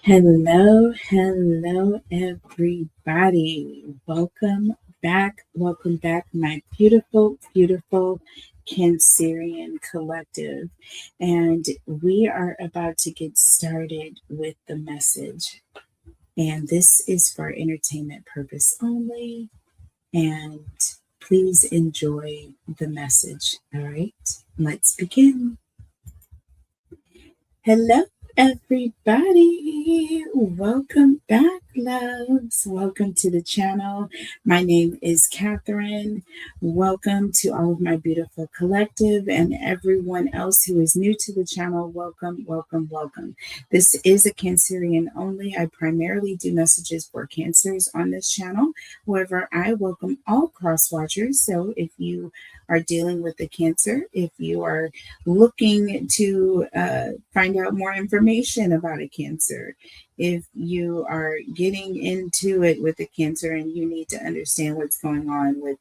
Hello, everybody. Welcome back, my beautiful, beautiful Cancerian collective. And we are about to get started with the message. And this is for entertainment purpose only. And please enjoy the message. All right, let's begin. Hello, everybody. Welcome back, loves. Welcome to the channel. My name is Catherine. Welcome to all of my beautiful collective and everyone else who is new to the channel. Welcome, welcome, welcome. This is a Cancerian only. I primarily do messages for Cancers on this channel. However, I welcome all cross watchers. So if you are dealing with the Cancer, if you are looking to find out more information about a Cancer, if you are getting into it with a Cancer and you need to understand what's going on with,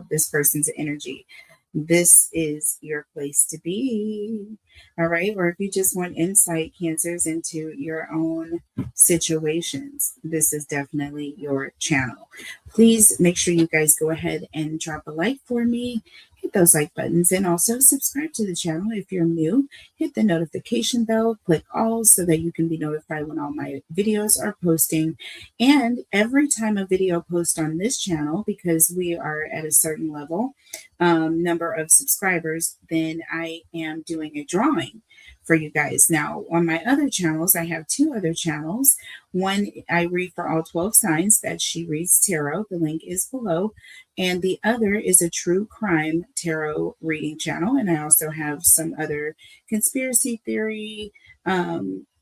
this person's energy, this is your place to be. All right. Or if you just want insight, Cancers, into your own situations, this is definitely your channel. Please make sure you guys go ahead and drop a like for me. Hit those like buttons and also subscribe to the channel if you're new. Hit the notification bell, click all so that you can be notified when all my videos are posting. And every time a video posts on this channel, because we are at a certain level, number of subscribers, then I am doing a drawing for you guys. Now, on my other channels, I have two other channels. One, I read for all 12 signs. That She Reads Tarot. The link is below. And the other is a true crime tarot reading channel. And I also have some other conspiracy theory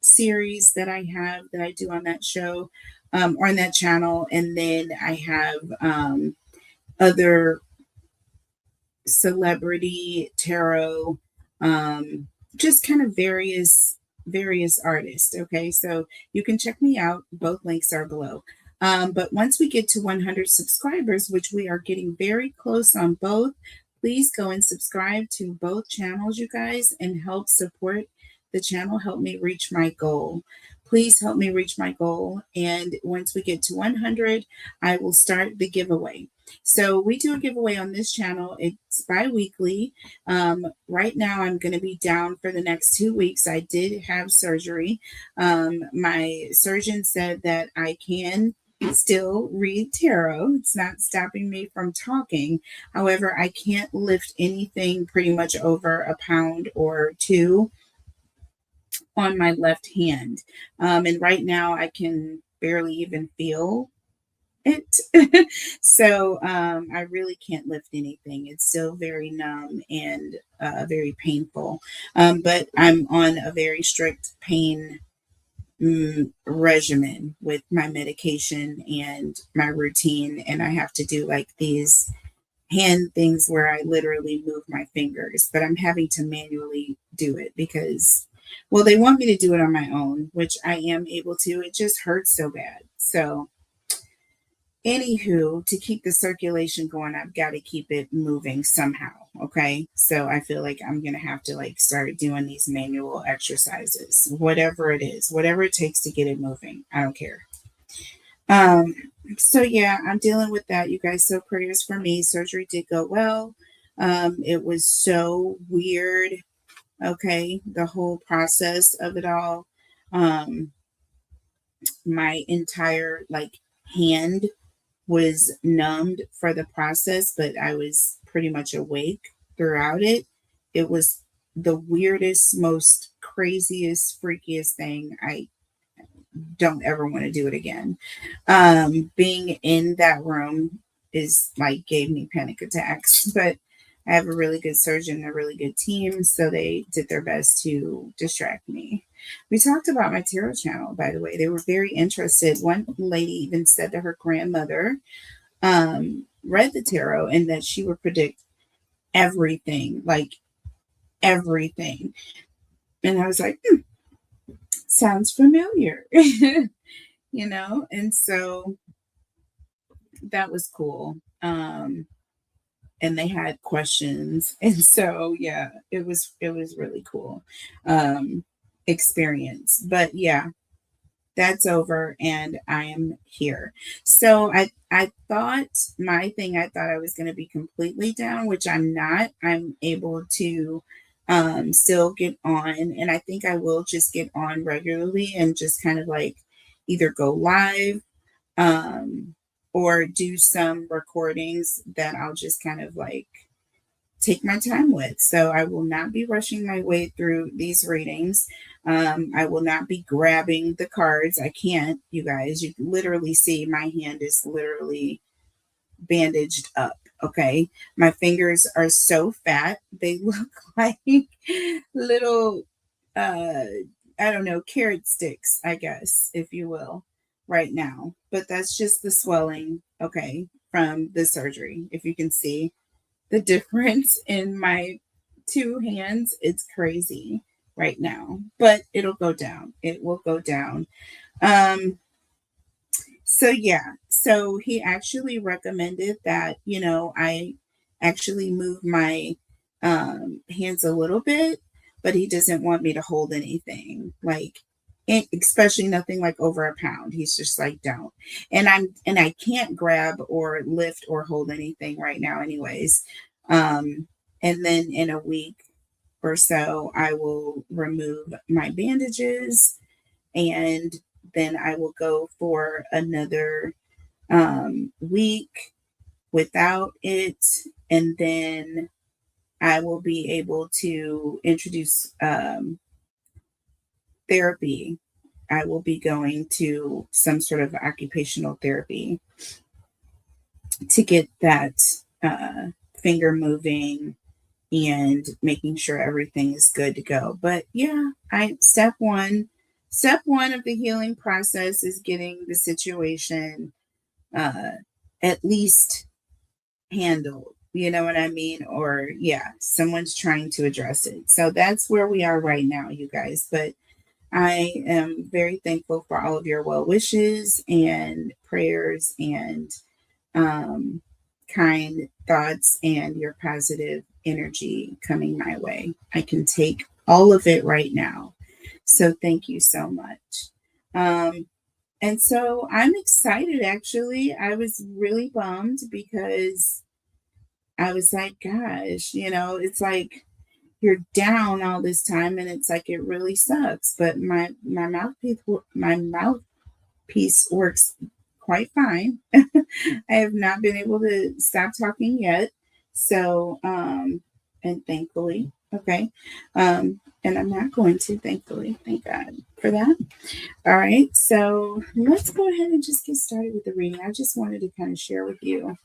series that I do on that show, or on that channel. And then I have other celebrity tarot, just kind of various artists. Okay, so you can check me out. Both links are below. But once we get to 100 subscribers, which we are getting very close on both, please go and subscribe to both channels, you guys, and help support the channel. Help me reach my goal. Please help me reach my goal. And once we get to 100, I will start the giveaway. So we do a giveaway on this channel. It's bi-weekly. Right now, I'm going to be down for the next 2 weeks. I did have surgery. My surgeon said that I can still read tarot. It's not stopping me from talking. However, I can't lift anything pretty much over a pound or two on my left hand. And right now, I can barely even feel it. So I really can't lift anything. It's still very numb and very painful. But I'm on a very strict pain regimen with my medication and my routine. And I have to do like these hand things where I literally move my fingers, but I'm having to manually do it because, well, they want me to do it on my own, which I am able to. It just hurts so bad. So anywho, to keep the circulation going, I've got to keep it moving somehow. Okay. So I feel like I'm going to have to like start doing these manual exercises, whatever it is, whatever it takes to get it moving. I don't care. So yeah, I'm dealing with that, you guys. So prayers for me. Surgery did go well. It was so weird. Okay. The whole process of it all. My entire like hand was numbed for the process, but I was pretty much awake throughout it. It was the weirdest, most craziest, freakiest thing. I don't ever want to do it again. Being in that room is like gave me panic attacks, but I have a really good surgeon, a really good team, so they did their best to distract me. We talked about my tarot channel, by the way. They were very interested. One lady even said that her grandmother read the tarot and that she would predict everything, like everything. And I was like, sounds familiar, and so that was cool. And they had questions. And so, yeah, it was really cool experience. But yeah, That's over and I am here. So I thought I thought I was going to be completely down, which I'm not. I'm able to still get on, and I think I will just get on regularly and just kind of like either go live or do some recordings that I'll just kind of like take my time with. So I will not be rushing my way through these readings. I will not be grabbing the cards. I can't, you guys. You can literally see my hand is literally bandaged up. Okay. My fingers are so fat. They look like little, uh, I don't know, carrot sticks, I guess, if you will, right now. But that's just the swelling, okay, from the surgery. If you can see the difference in my two hands, it's crazy right now, but it'll go down. It will go down. Um, so yeah, so he actually recommended that, I actually move my hands a little bit, but he doesn't want me to hold anything like especially nothing like over a pound. He's just like, don't. And I can't grab or lift or hold anything right now anyways. And then in a week or so I will remove my bandages, and then I will go for another week without it, and then I will be able to introduce therapy. I will be going to some sort of occupational therapy to get that finger moving and making sure everything is good to go. But yeah, step one of the healing process is getting the situation uh, at least handled. You know what I mean? Or yeah, someone's trying to address it. So that's where we are right now, you guys. But I am very thankful for all of your well wishes and prayers and um, kind thoughts and your positive energy coming my way. I can take all of it right now. So thank you so much. And so I'm excited actually. I was really bummed because I was like, gosh, it's like you're down all this time and it's like it really sucks. But my mouthpiece works quite fine. I have not been able to stop talking yet. So and thankfully, okay. And I'm not going to, thankfully. Thank God for that. All right. So let's go ahead and just get started with the reading. I just wanted to kind of share with you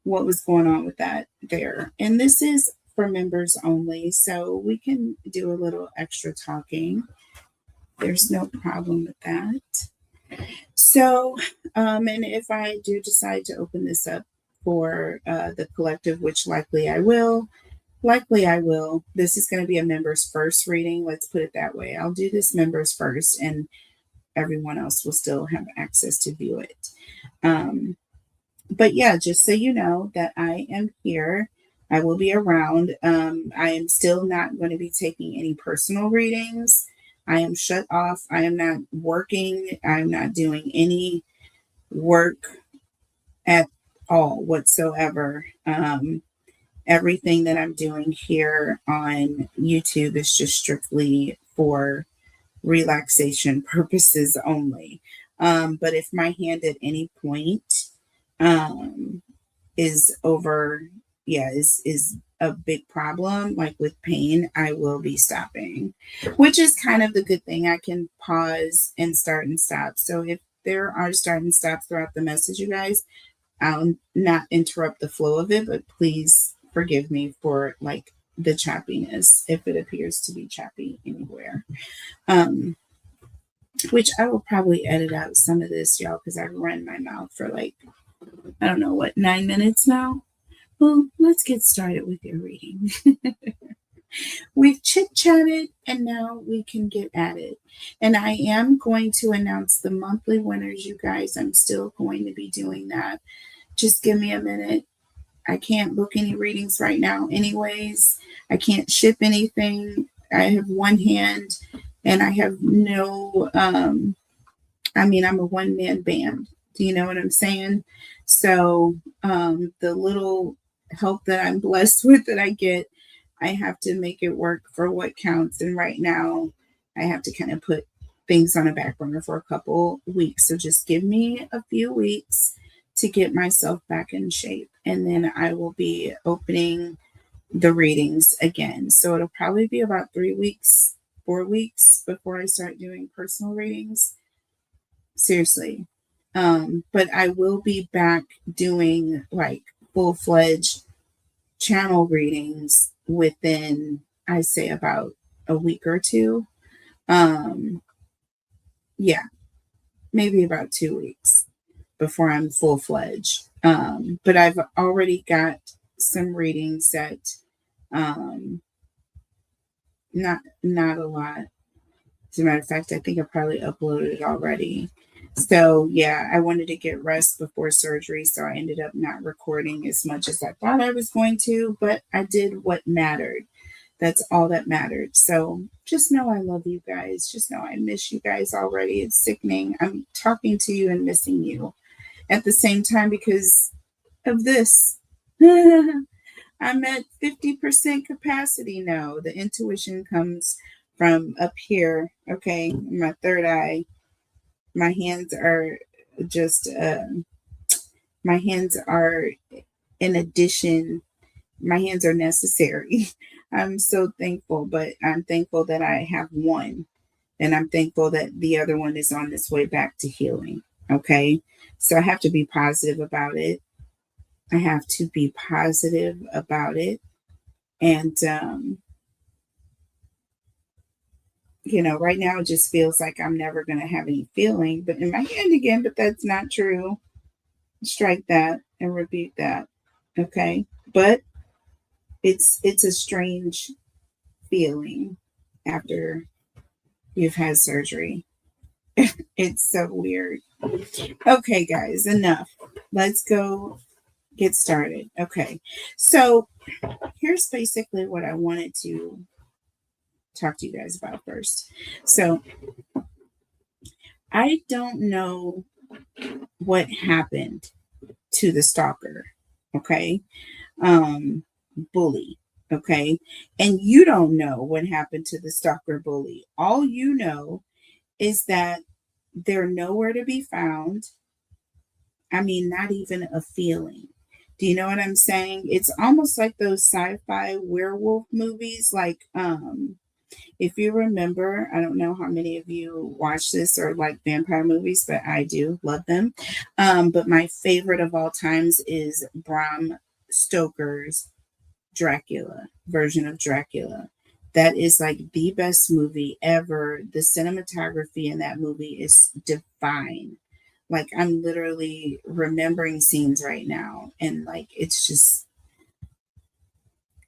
what was going on with that there. And this is for members only, so we can do a little extra talking. There's no problem with that. So, and if I do decide to open this up for the collective, which likely I will, this is going to be a members first reading. Let's put it that way. I'll do this members first, and everyone else will still have access to view it. But yeah, just so you know that I am here. I will be around. I am still not going to be taking any personal readings. I am shut off. I am not working. I'm not doing any work at all whatsoever. Everything that I'm doing here on YouTube is just strictly for relaxation purposes only. But if my hand at any point is over, is a big problem, like with pain, I will be stopping, which is kind of the good thing. I can pause and start and stop. So if there are start and stops throughout the message, you guys, I'll not interrupt the flow of it, but please forgive me for like the choppiness if it appears to be choppy anywhere. Which I will probably edit out some of this, y'all, because I've run my mouth for like, I don't know what, 9 minutes now. Well, let's get started with your reading. We've chit-chatted and now we can get at it. And I am going to announce the monthly winners, you guys. I'm still going to be doing that. Just give me a minute. I can't book any readings right now anyways. I can't ship anything. I have one hand and I have no I mean, I'm a one-man band. Do you know what I'm saying? So the little help that I'm blessed with that I get, I have to make it work for what counts. And right now, I have to kind of put things on a back burner for a couple weeks. So just give me a few weeks to get myself back in shape. And then I will be opening the readings again. So it'll probably be about 3 weeks, 4 weeks before I start doing personal readings. Seriously. But I will be back doing like full-fledged channel readings within, I say, about a week or two. Um, yeah, maybe about 2 weeks before I'm full-fledged. But I've already got some readings that not a lot. As a matter of fact, I think I probably uploaded it already. So yeah, I wanted to get rest before surgery, so I ended up not recording as much as I thought I was going to, but I did what mattered. That's all that mattered. So just know I love you guys. Just know I miss you guys already. It's sickening. I'm talking to you and missing you at the same time because of this. I'm at 50% capacity now. The intuition comes from up here, okay, my third eye. My hands are just, my hands are, in addition, my hands are necessary. I'm so thankful, but I'm thankful that I have one, and I'm thankful that the other one is on its way back to healing, okay? So I have to be positive about it. I have to be positive about it. And, right now it just feels like I'm never going to have any feeling, but in my hand again, but that's not true. Strike that and rebuke that. Okay. But it's a strange feeling after you've had surgery. It's so weird. Okay, guys, enough. Let's go get started. Okay. So here's basically what I wanted to talk to you guys about first. So I don't know what happened to the stalker, okay? Bully, okay? And you don't know what happened to the stalker bully. All you know is that they're nowhere to be found. I mean, not even a feeling. Do you know what I'm saying? It's almost like those sci-fi werewolf movies, like if you remember, I don't know how many of you watch this or like vampire movies, but I do love them. But my favorite of all times is Bram Stoker's Dracula version of Dracula. That is like the best movie ever. The cinematography in that movie is divine. Like I'm literally remembering scenes right now, and like it's just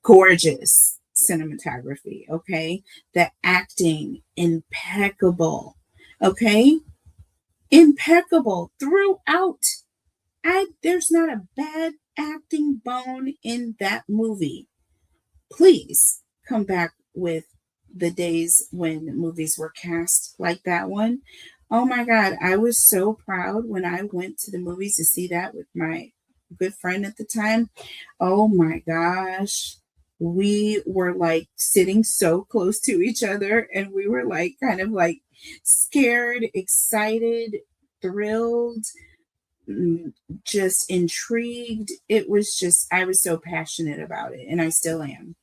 gorgeous cinematography, okay? The acting, impeccable, okay? Impeccable throughout. There's not a bad acting bone in that movie. Please come back with the days when movies were cast like that one. Oh my God, I was so proud when I went to the movies to see that with my good friend at the time. Oh my gosh. We were like sitting so close to each other, and we were like kind of like scared, excited, thrilled, just intrigued. It was just, I was so passionate about it, and I still am.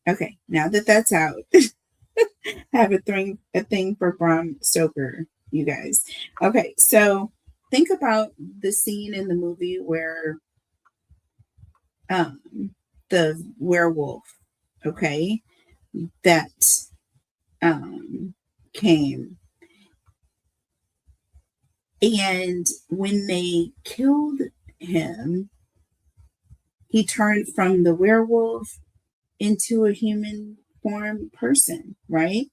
Okay, now that that's out, I have a thing for Bram Stoker, you guys. Okay, so think about the scene in the movie where the werewolf, okay, that came. And when they killed him, he turned from the werewolf into a human form person, right?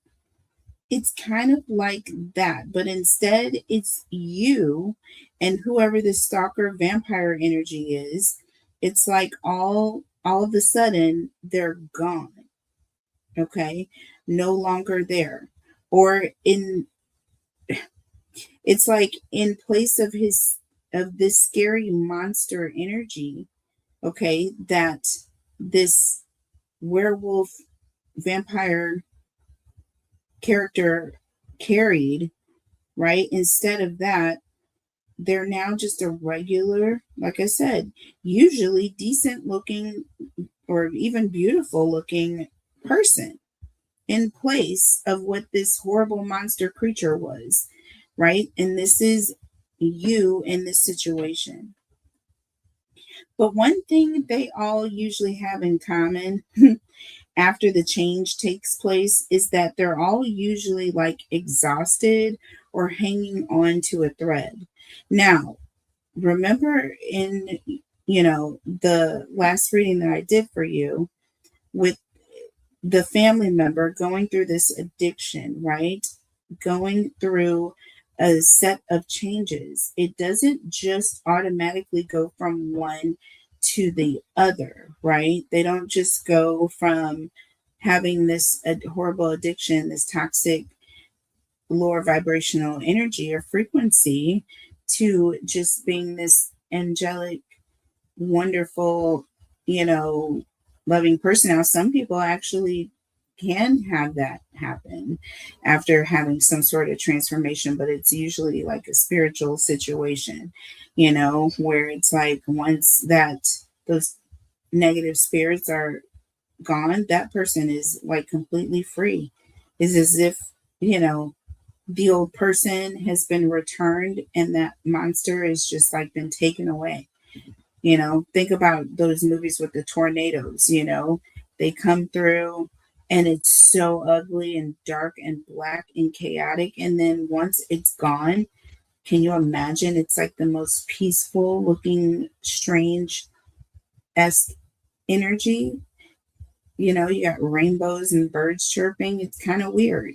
It's kind of like that, but instead it's you and whoever the stalker vampire energy is. It's like all of a sudden they're gone. Okay, no longer there. Or in It's like in place of this scary monster energy, okay, that this werewolf vampire character carried, right? Instead of that, they're now just a regular, like I said, usually decent looking or even beautiful looking person in place of what this horrible monster creature was, right? And this is you in this situation. But one thing they all usually have in common after the change takes place is that they're all usually like exhausted or hanging on to a thread. Now, remember in the last reading that I did for you with the family member going through this addiction, right? Going through a set of changes. It doesn't just automatically go from one to the other, right? They don't just go from having this horrible addiction, this toxic lower vibrational energy or frequency, to just being this angelic, wonderful, you know, loving person. Now, some people actually can have that happen after having some sort of transformation, but it's usually like a spiritual situation, where it's like once that those negative spirits are gone, that person is like completely free. Is as if, the old person has been returned and that monster is just like been taken away. Think about those movies with the tornadoes, they come through and it's so ugly and dark and black and chaotic. And then once it's gone, can you imagine? It's like the most peaceful looking, strange esque energy. You got rainbows and birds chirping. It's kind of weird.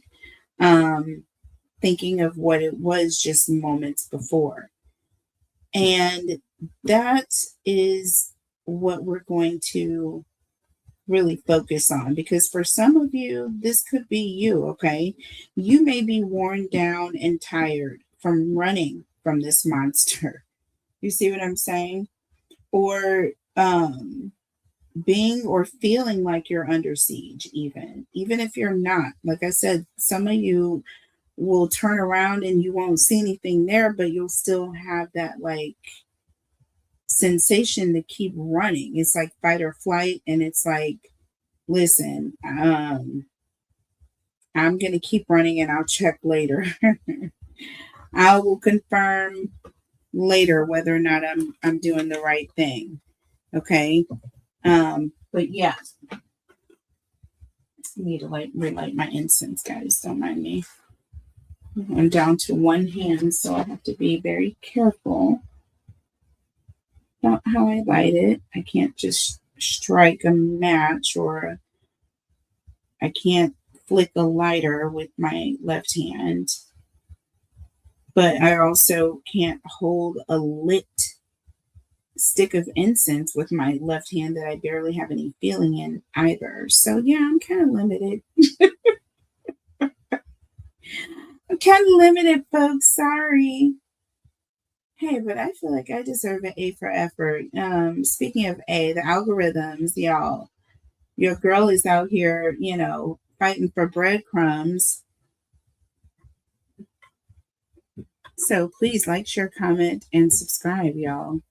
Thinking of what it was just moments before. And that is what we're going to really focus on, because for some of you, this could be you, okay? You may be worn down and tired from running from this monster. You see what I'm saying? Or being or feeling like you're under siege, even if you're not. Like I said, some of you will turn around and you won't see anything there, but you'll still have that like sensation to keep running. It's like fight or flight, and it's like, listen, I'm gonna keep running and I'll check later. I will confirm later whether or not I'm doing the right thing. Okay. But yeah, I need to relight my incense, guys. Don't mind me. I'm down to one hand, so I have to be very careful about how I light it. I can't just strike a match, or I can't flick a lighter with my left hand. But I also can't hold a lit stick of incense with my left hand that I barely have any feeling in either. So yeah, I'm kind of limited. I'm kind of limited, folks. Sorry. Hey, but I feel like I deserve an A for effort. Speaking of A, the algorithms, y'all. Your girl is out here, fighting for breadcrumbs. So please like, share, comment, and subscribe, y'all.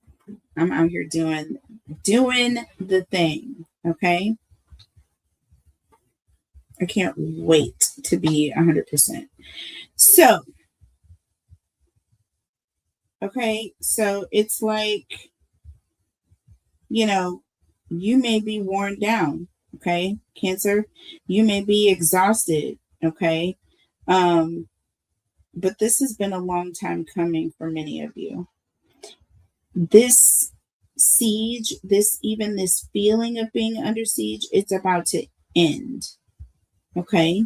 I'm out here doing the thing, okay? I can't wait to be 100%. So, okay, so it's like, you may be worn down, okay, Cancer. You may be exhausted, okay? But this has been a long time coming for many of you. This siege, this feeling of being under siege, it's about to end, okay?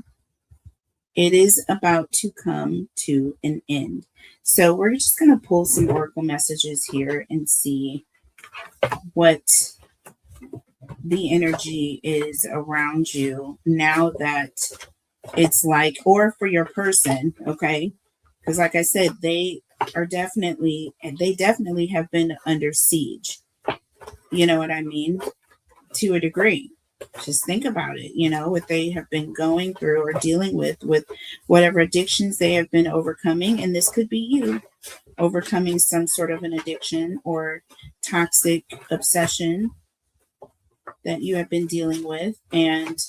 It is about to come to an end. So we're just going to pull some oracle messages here and see what the energy is around you now that it's like, or for your person, okay? Because like I said, they definitely have been under siege. You know what I mean? To a degree. Just think about it, what they have been going through or dealing with whatever addictions they have been overcoming. And this could be you overcoming some sort of an addiction or toxic obsession that you have been dealing with and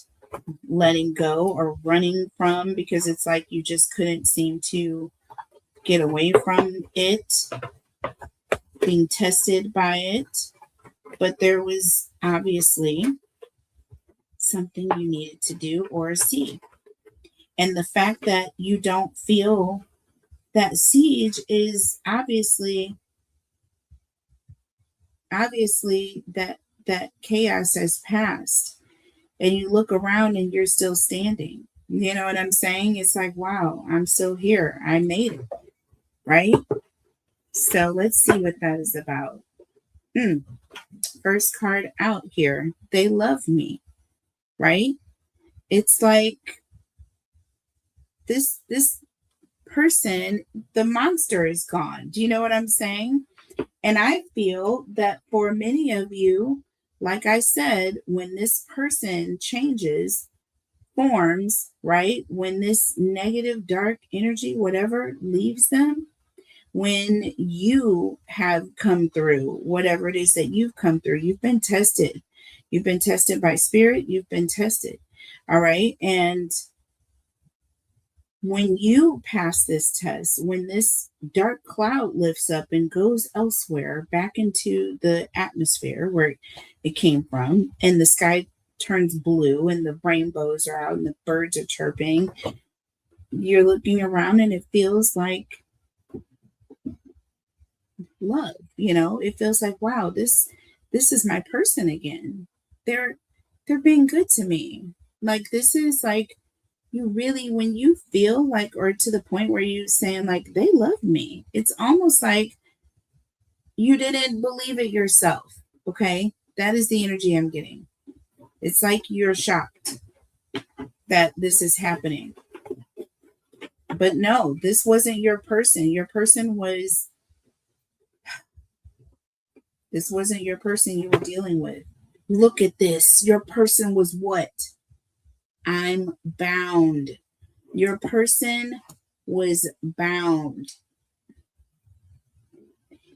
letting go or running from, because it's like you just couldn't seem to get away from it, being tested by it. But there was obviously something you needed to do or see. And the fact that you don't feel that siege is obviously that chaos has passed, and you look around and you're still standing. You know what I'm saying? It's like, wow, I'm still here. I made it, right? So let's see what that is about. First card out here. They love me, right? It's like this person, the monster is gone. Do you know what I'm saying? And I feel that for many of you, like I said, when this person changes forms, right? When this negative, dark energy, whatever, leaves them, when you have come through whatever it is that you've come through, you've been tested. You've been tested by spirit, you've been tested. All right. And when you pass this test, when this dark cloud lifts up and goes elsewhere back into the atmosphere where it came from, and the sky turns blue and the rainbows are out and the birds are chirping, you're looking around and it feels like love. It feels like, wow, this is my person again. They're being good to me. Like, this is like, you really, when you feel like, or to the point where you saying like, they love me, it's almost like you didn't believe it yourself. Okay, that is the energy I'm getting. It's like you're shocked that this is happening, but no, this wasn't your person. This wasn't your person you were dealing with. Look at this. Your person was what? I'm bound. Your person was bound.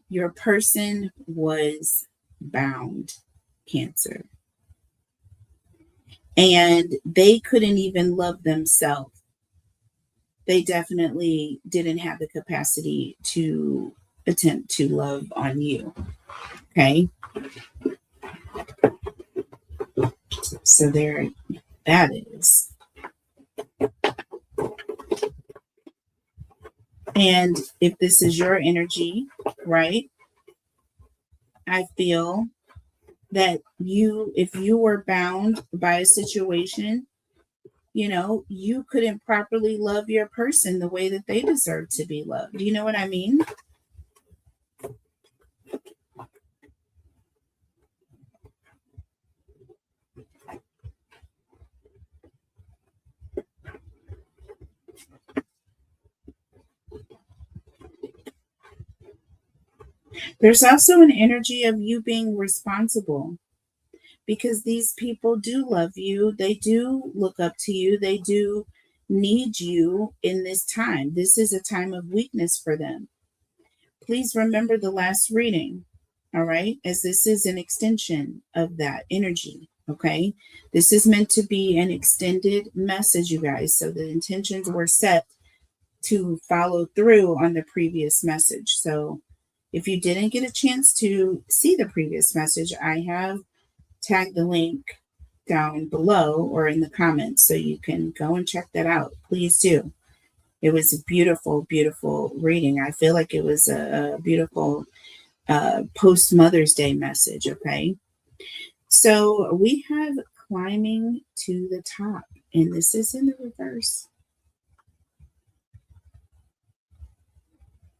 Your person was bound, Cancer. And they couldn't even love themselves. They definitely didn't have the capacity to attempt to love on you. Okay. So there that is. And if this is your energy, right? I feel that if you were bound by a situation, you couldn't properly love your person the way that they deserve to be loved. Do you know what I mean? There's also an energy of you being responsible, because these people do love you. They do look up to you. They do need you in this time. This is a time of weakness for them. Please remember the last reading, all right, as this is an extension of that energy, okay? This is meant to be an extended message, you guys. So the intentions were set to follow through on the previous message. So if you didn't get a chance to see the previous message, I have tagged the link down below or in the comments so you can go and check that out. Please do. It was a beautiful, beautiful reading. I feel like it was a beautiful post Mother's Day message. Okay. So we have climbing to the top, and this is in the reverse.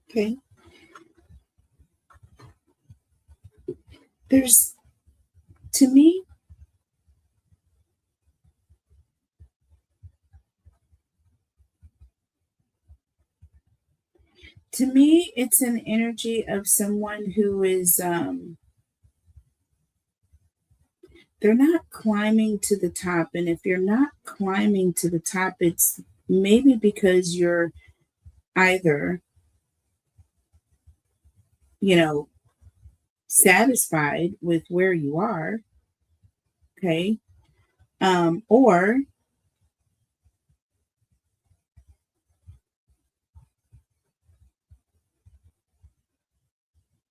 Okay. There's, to me, To me, it's an energy of someone who is, they're not climbing to the top. And if you're not climbing to the top, it's maybe because you're either, you know, satisfied with where you are, okay, or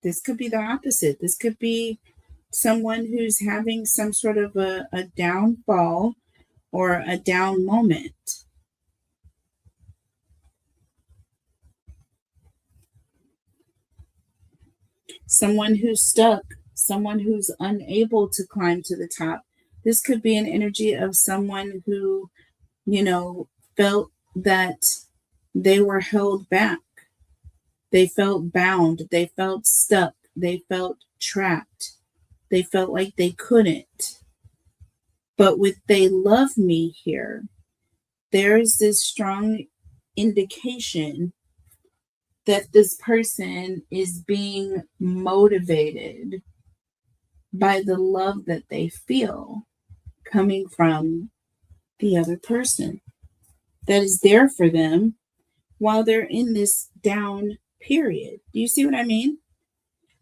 this could be the opposite. This could be someone who's having some sort of a downfall or a down moment. Someone who's stuck, someone who's unable to climb to the top. This could be an energy of someone who, felt that they were held back. They felt bound. They felt stuck. They felt trapped. They felt like they couldn't. But with "they love me" here, there is this strong indication that this person is being motivated by the love that they feel coming from the other person that is there for them while they're in this down period. Do you see what I mean?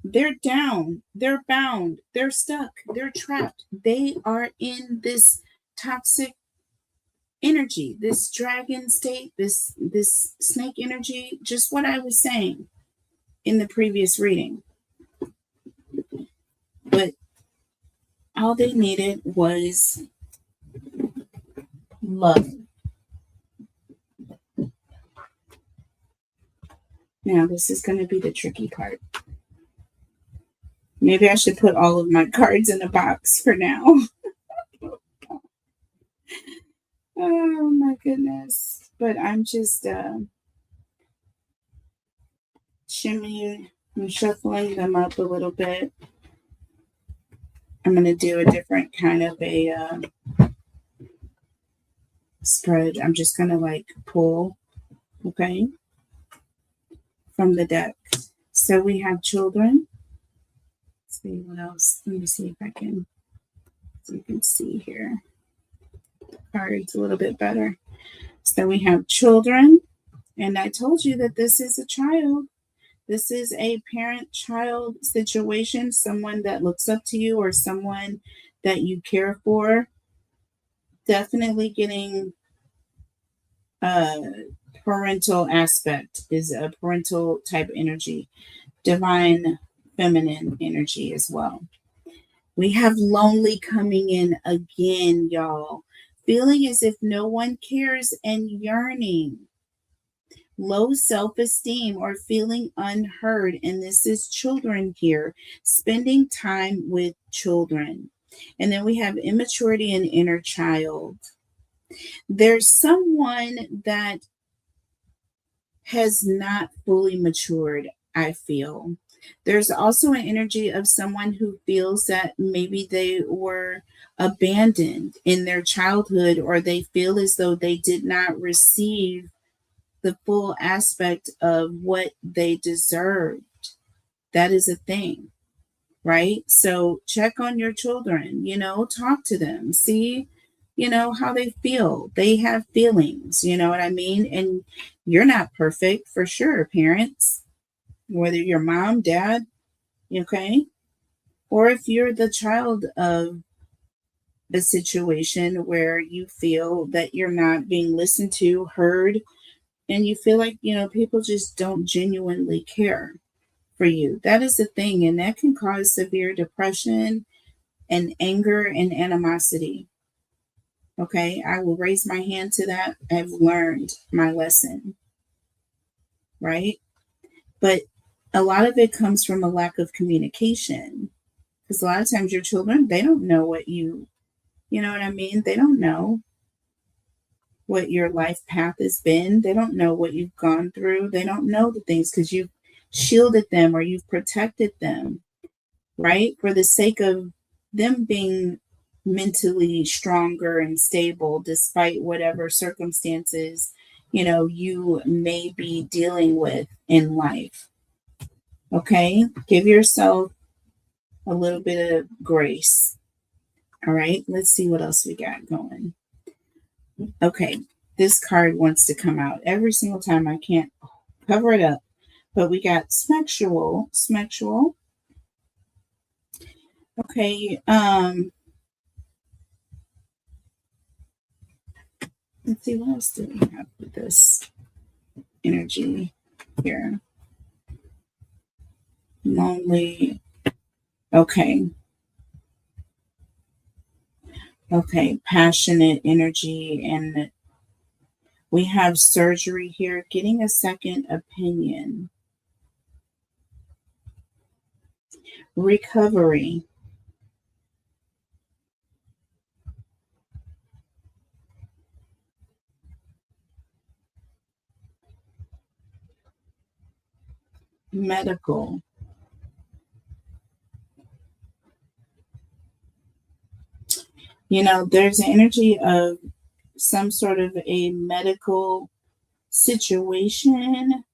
They're down, they're bound, they're stuck, they're trapped. They are in this toxic energy, this dragon state, this snake energy, just what I was saying in the previous reading. But all they needed was love. Now, this is going to be the tricky part. Maybe I should put all of my cards in a box for now. Oh my goodness. But I'm just shimmying and shuffling them up a little bit. I'm going to do a different kind of a spread. I'm just going to pull, okay, from the deck. So we have children. Let's see what else. Let me see if I can, so you can see here. Cards a little bit better. So we have children, and I told you that this is a child. This is a parent-child situation, someone that looks up to you or someone that you care for. Definitely getting a parental aspect, is a parental type energy, divine feminine energy as well. We have lonely coming in again, y'all. Feeling as if no one cares and yearning. Low self-esteem or feeling unheard. And this is children here. Spending time with children. And then we have immaturity and inner child. There's someone that has not fully matured, I feel. There's also an energy of someone who feels that maybe they were abandoned in their childhood, or they feel as though they did not receive the full aspect of what they deserved. That is a thing, right? So check on your children, talk to them, see, how they feel. They have feelings, you know what I mean? And you're not perfect, for sure, parents, whether you're mom, dad, okay? Or if you're the child of a situation where you feel that you're not being listened to, heard, and you feel like, people just don't genuinely care for you. That is the thing, and that can cause severe depression and anger and animosity. Okay, I will raise my hand to that. I've learned my lesson, right? But a lot of it comes from a lack of communication, because a lot of times your children, they don't know what you know what I mean? They don't know what your life path has been. They don't know what you've gone through. They don't know the things because you've shielded them or you've protected them, right? For the sake of them being mentally stronger and stable despite whatever circumstances you may be dealing with in life. Okay, give yourself a little bit of grace. All right, let's see what else we got going. Okay, this card wants to come out every single time. I can't cover it up, but we got smexual. Okay, let's see, what else do we have with this energy here? Lonely. Okay. Okay, passionate energy. And we have surgery here, getting a second opinion. Recovery. Medical. There's an energy of some sort of a medical situation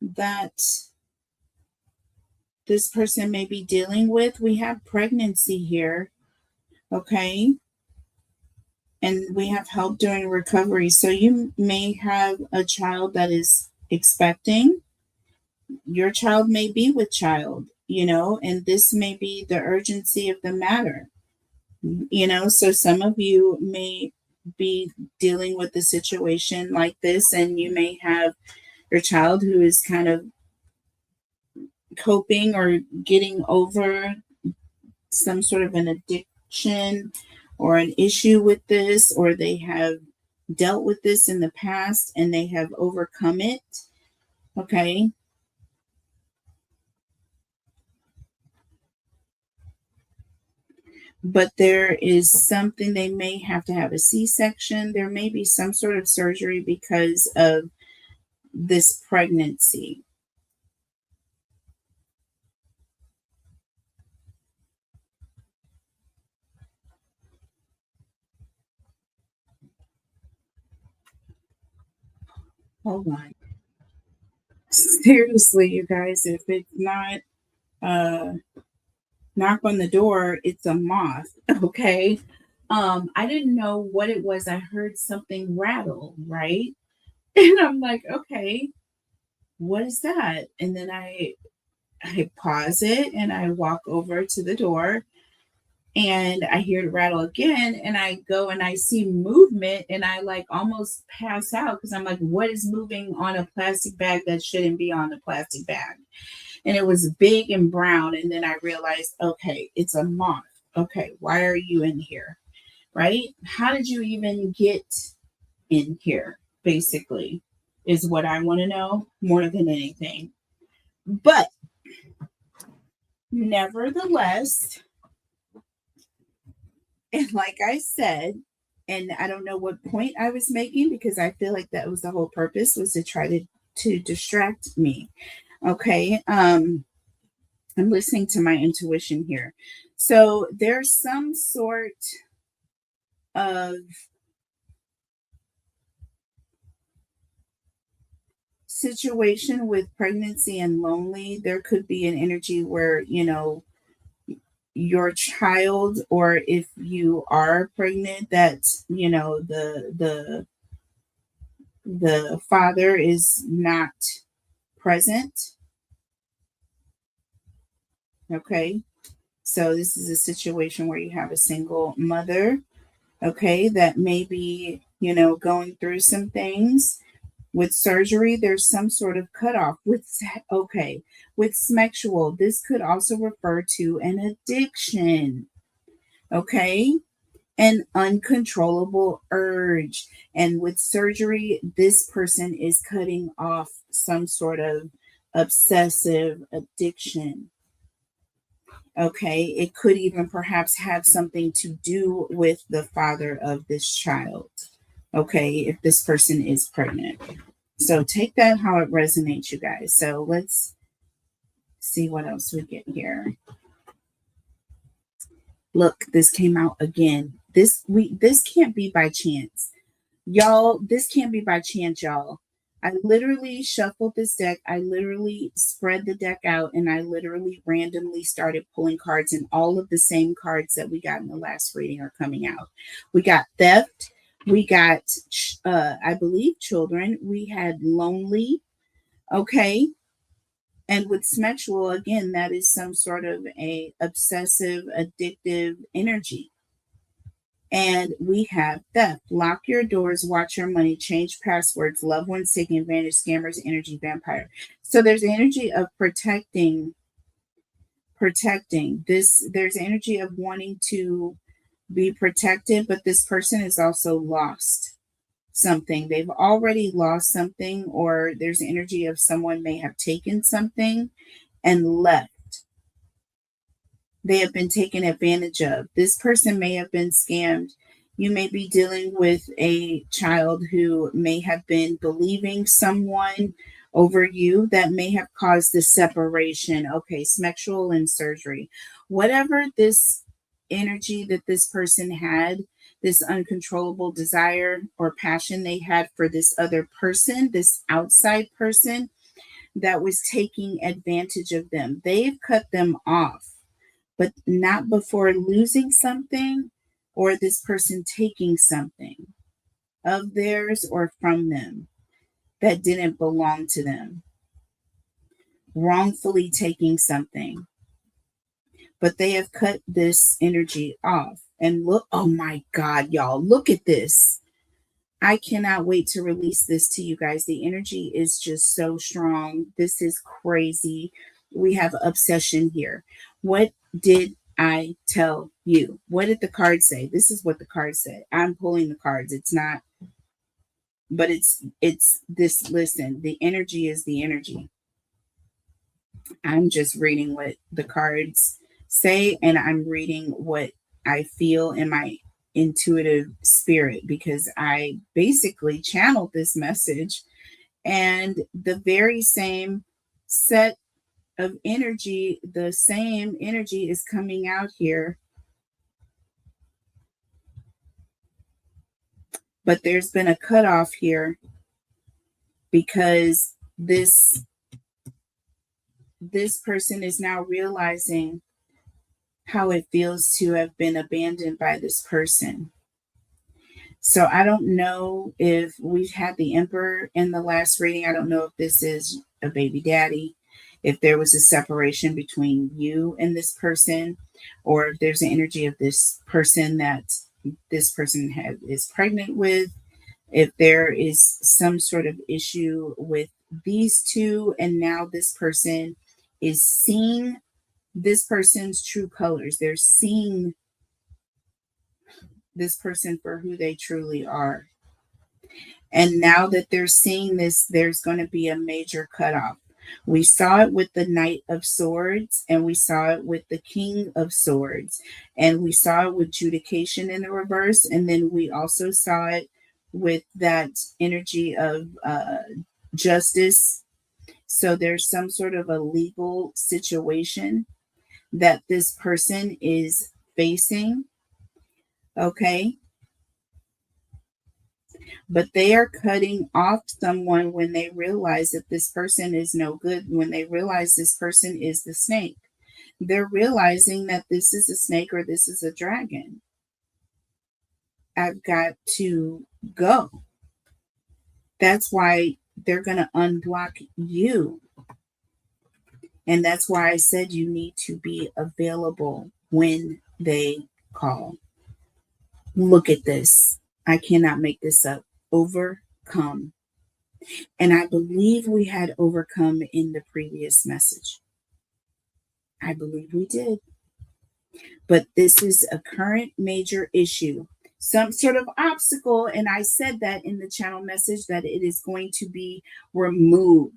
that this person may be dealing with. We have pregnancy here, okay? And we have help during recovery. So you may have a child that is expecting. Your child may be with child, and this may be the urgency of the matter. So some of you may be dealing with a situation like this, and you may have your child who is kind of coping or getting over some sort of an addiction or an issue with this, or they have dealt with this in the past and they have overcome it. Okay. But there is something, they may have to have a C-section. There may be some sort of surgery because of this pregnancy. Hold on. Seriously, you guys, if it's not knock on the door, it's a moth. Okay. I didn't know what it was. I heard something rattle, right? And I'm like, okay, what is that? And then I pause it and I walk over to the door and I hear it rattle again, and I go and I see movement, and I like almost pass out because I'm like, what is moving on a plastic bag that shouldn't be on a plastic bag? And it was big and brown. And then I realized, okay, it's a moth. Okay, why are you in here? Right? How did you even get in here? Basically, is what I want to know more than anything. But nevertheless, and like I said, and I don't know what point I was making, because I feel like that was the whole purpose, was to try to distract me. Okay. I'm listening to my intuition here. So there's some sort of situation with pregnancy and lonely. There could be an energy where, your child, or if you are pregnant, that, the father is not present. Okay. So this is a situation where you have a single mother, okay, that may be, going through some things. With surgery, there's some sort of cutoff. With smexual, this could also refer to an addiction, okay, an uncontrollable urge. And with surgery, this person is cutting off some sort of obsessive addiction. Okay, it could even perhaps have something to do with the father of this child. Okay, if this person is pregnant. So take that how it resonates, you guys. So let's see what else we get here. Look, this came out again. This can't be by chance. Y'all, this can't be by chance, y'all. I literally shuffled this deck. I literally spread the deck out and I literally randomly started pulling cards, and all of the same cards that we got in the last reading are coming out. We got theft. We got, I believe, children. We had lonely. Okay. And with sexual, again, that is some sort of a obsessive, addictive energy. And we have theft, lock your doors, watch your money, change passwords, loved ones taking advantage, scammers, energy, vampire. So there's energy of protecting this. There's energy of wanting to be protected, but this person is also lost something. They've already lost something, or there's energy of someone may have taken something and left. They have been taken advantage of. This person may have been scammed. You may be dealing with a child who may have been believing someone over you that may have caused the separation. Okay, sexual and surgery. Whatever this energy that this person had, this uncontrollable desire or passion they had for this other person, this outside person that was taking advantage of them, they've cut them off, but not before losing something or this person taking something of theirs or from them that didn't belong to them, wrongfully taking something. But they have cut this energy off. And look, oh my God, y'all, look at this. I cannot wait to release this to you guys. The energy is just so strong. This is crazy. We have obsession here. What did I tell you? What did the card say? This is what the card said. I'm pulling the cards. It's not, but it's this. Listen, the energy is the energy. I'm just reading what the cards say, and I'm reading what I feel in my intuitive spirit, because I basically channeled this message, and the very same set of energy, the same energy is coming out here. But there's been a cutoff here because this person is now realizing how it feels to have been abandoned by this person. So I don't know if we've had the Emperor in the last reading. I don't know if this is a baby daddy, if there was a separation between you and this person, or if there's an energy of this person that this person is pregnant with, if there is some sort of issue with these two, and now this person is seeing this person's true colors. They're seeing this person for who they truly are. And now that they're seeing this, there's going to be a major cutoff. We saw it with the Knight of Swords, and we saw it with the King of Swords, and we saw it with Judication in the reverse, and then we also saw it with that energy of justice. So there's some sort of a legal situation that this person is facing. Okay. But they are cutting off someone when they realize that this person is no good, when they realize this person is the snake. They're realizing that this is a snake or this is a dragon. I've got to go. That's why they're going to unblock you. And that's why I said you need to be available when they call. Look at this. I cannot make this up. Overcome. And I believe we had overcome in the previous message. I believe we did. But this is a current major issue, some sort of obstacle. And I said that in the channel message that it is going to be removed.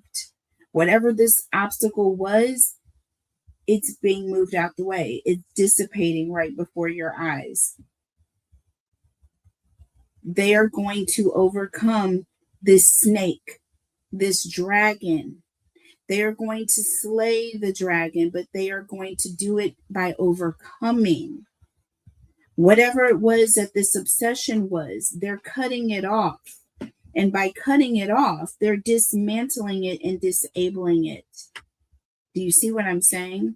Whatever this obstacle was, it's being moved out the way. It's dissipating right before your eyes. They are going to overcome this snake, this dragon. They are going to slay the dragon, but they are going to do it by overcoming. Whatever it was that this obsession was, they're cutting it off. And by cutting it off, they're dismantling it and disabling it. Do you see what I'm saying?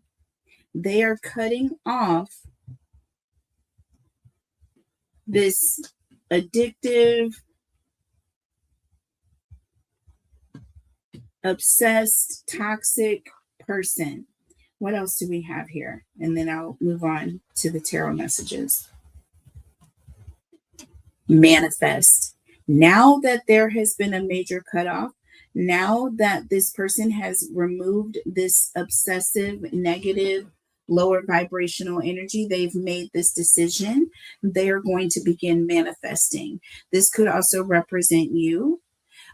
They are cutting off this addictive, obsessed, toxic person. What else do we have here? And then I'll move on to the tarot messages. Manifest. Now that there has been a major cutoff, now that this person has removed this obsessive, negative, lower vibrational energy, they've made this decision, they are going to begin manifesting. This could also represent you.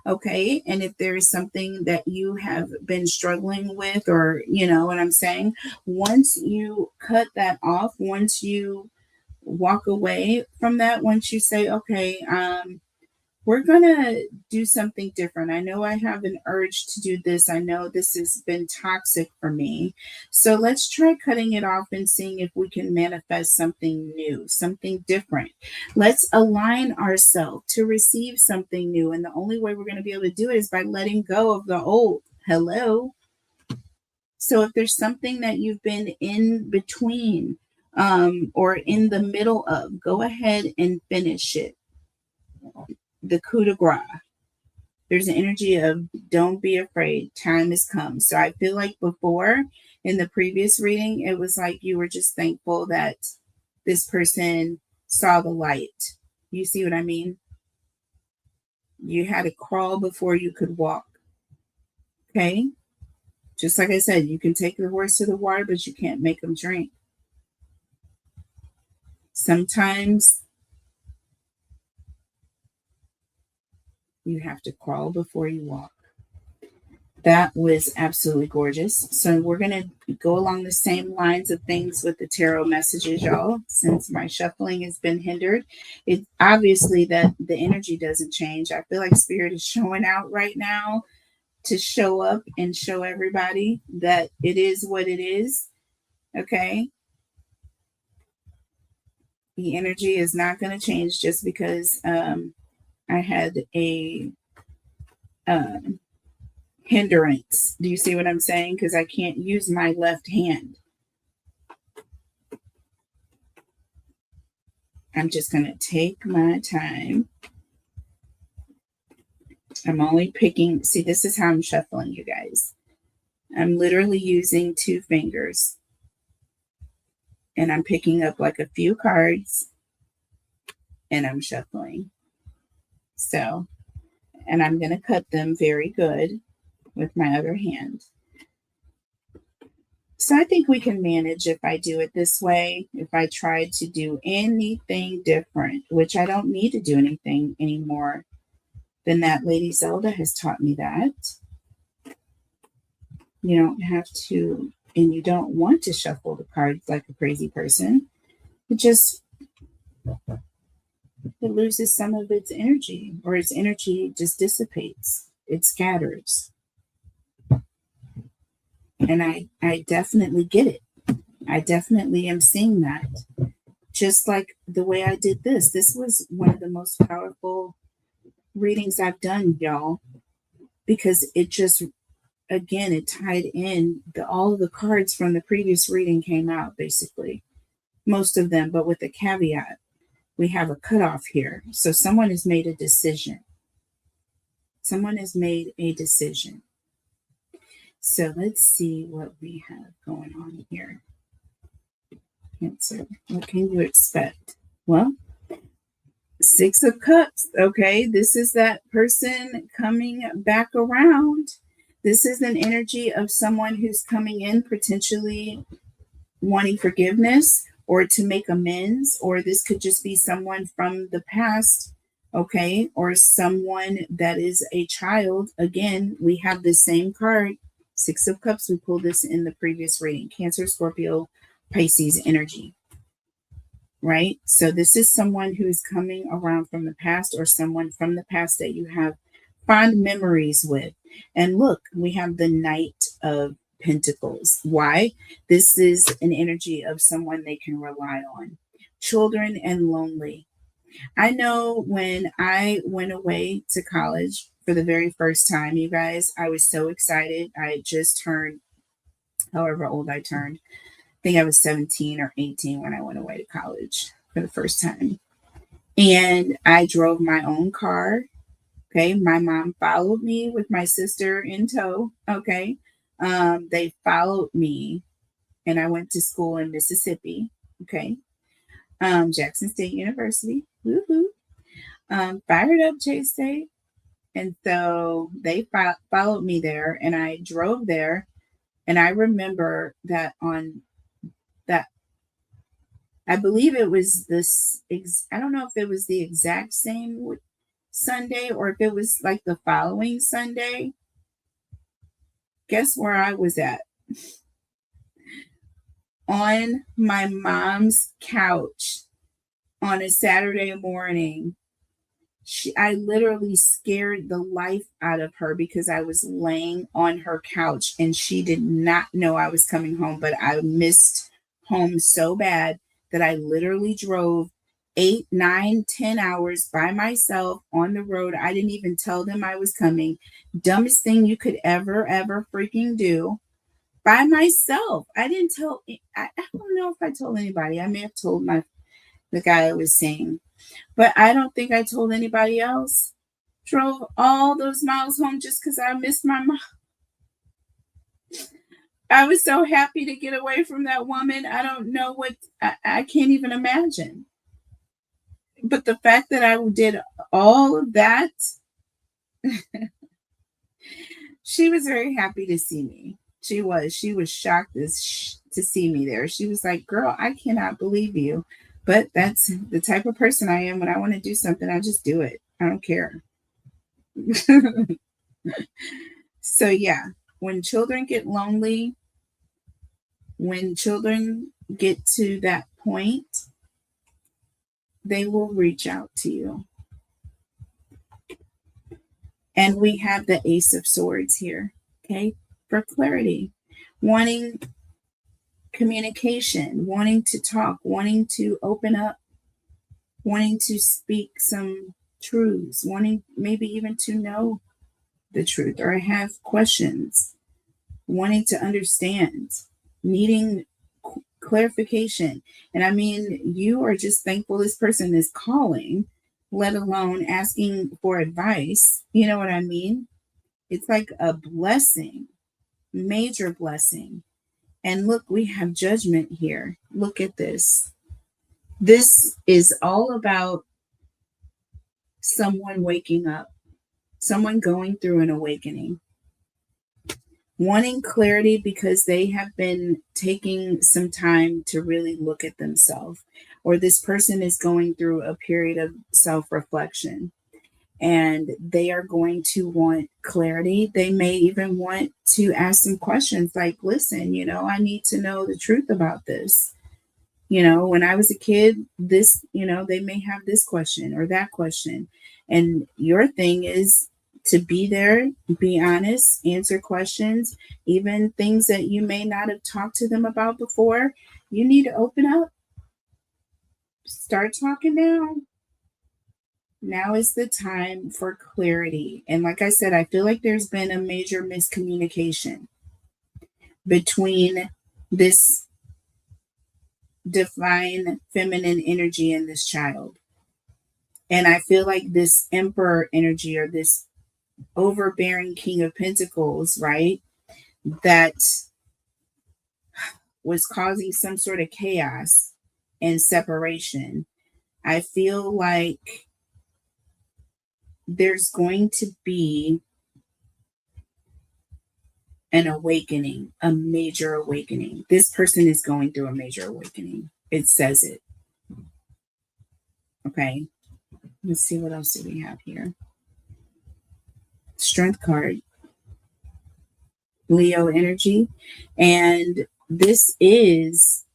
Okay. And if there is something that you have been struggling with, or you know what I'm saying, once you cut that off, once you walk away from that, once you say, okay, we're gonna do something different. I know I have an urge to do this. I know this has been toxic for me. So let's try cutting it off and seeing if we can manifest something new, something different. Let's align ourselves to receive something new. And the only way we're going to be able to do it is by letting go of the old. Hello. So if there's something that you've been in between or in the middle of, go ahead and finish it. The coup de grace. There's an energy of don't be afraid, time has come. So I feel like before in the previous reading, it was like you were just thankful that this person saw the light. You see what I mean? You had to crawl before you could walk. Okay? Just like I said, you can take the horse to the water, but you can't make them drink. Sometimes you have to crawl before you walk. That was absolutely gorgeous. So we're going to go along the same lines of things with the tarot messages, y'all. Since my shuffling has been hindered, it's obviously that the energy doesn't change. I feel like Spirit is showing out right now to show up and show everybody that it is what it is. Okay? The energy is not going to change just because I had a hindrance. Do you see what I'm saying? Because I can't use my left hand. I'm just going to take my time. I'm only picking. See, this is how I'm shuffling, you guys. I'm literally using 2 fingers. And I'm picking up like a few cards. And I'm shuffling. So, and I'm going to cut them very good with my other hand. So I think we can manage if I do it this way. If I try to do anything different, which I don't need to do anything anymore, then that Lady Zelda has taught me that. You don't have to, and you don't want to shuffle the cards like a crazy person. It loses some of its energy, or its energy just dissipates. It scatters. And I definitely get it. I definitely am seeing that. Just like the way I did this. This was one of the most powerful readings I've done, y'all. Because it just, again, it tied in. All of the cards from the previous reading came out, basically. Most of them, but with a caveat. We have a cutoff here. So someone has made a decision. Someone has made a decision. So let's see what we have going on here. Cancer, what can you expect? Well, 6 of Cups. Okay, this is that person coming back around. This is an energy of someone who's coming in potentially wanting forgiveness or to make amends, or this could just be someone from the past, okay, or someone that is a child. Again, we have the same card, 6 of Cups. We pulled this in the previous reading. Cancer, Scorpio, Pisces energy, right? So this is someone who's coming around from the past, or someone from the past that you have fond memories with. And look, we have the Knight of Pentacles. Why? This is an energy of someone they can rely on. children and lonely. I know when I went away to college for the very first time, you guys, I was so excited. I had just turned, however old I turned. I think I was 17 or 18 when I went away to college for the first time. And I drove my own car. Okay. My mom followed me with my sister in tow. Okay. They followed me and I went to school in Mississippi. Okay. Jackson State University. Woohoo. Fired up J State. And so they followed me there and I drove there. And I remember that on that, I believe it was this, I don't know if it was the exact same Sunday or if it was like the following Sunday. Guess where I was at? On my mom's couch on a Saturday morning. I literally scared the life out of her because I was laying on her couch and she did not know I was coming home, but I missed home so bad that I literally drove 8, 9, 10 hours by myself on the road. I didn't even tell them I was coming. Dumbest thing you could ever freaking do. By myself. I didn't tell, I don't know if I told anybody. I may have told the guy I was seeing. But I don't think I told anybody else. Drove all those miles home just because I missed my mom. I was so happy to get away from that woman. I don't know what, I can't even imagine. But the fact that I did all of that, she was very happy to see me. She was shocked to see me there. She was like, girl, I cannot believe you. But that's the type of person I am. When I want to do something, I just do it. I don't care. So yeah, when children get lonely, when children get to that point, they will reach out to you. And we have the Ace of Swords here, okay, for clarity, wanting communication, wanting to talk, wanting to open up, wanting to speak some truths, wanting maybe even to know the truth or have questions, wanting to understand, needing clarification. And I mean, you are just thankful this person is calling, let alone asking for advice. You know what I mean? It's like a blessing, major blessing. And look, we have judgment here. Look at this. This is all about someone waking up, someone going through an awakening, wanting clarity because they have been taking some time to really look at themselves, or this person is going through a period of self-reflection and they are going to want clarity. They may even want to ask some questions like, listen, I need to know the truth about this. When I was a kid, this, they may have this question or that question. And your thing is to be there, be honest, answer questions, even things that you may not have talked to them about before. You need to open up, start talking now. Now is the time for clarity. And like I said, I feel like there's been a major miscommunication between this divine feminine energy and this child. And I feel like this emperor energy or this overbearing king of pentacles, right, that was causing some sort of chaos and separation. I feel like there's going to be an awakening, a major awakening. This person is going through a major awakening. It says it. Okay. Let's see what else do we have here. Strength card. Leo energy. And this is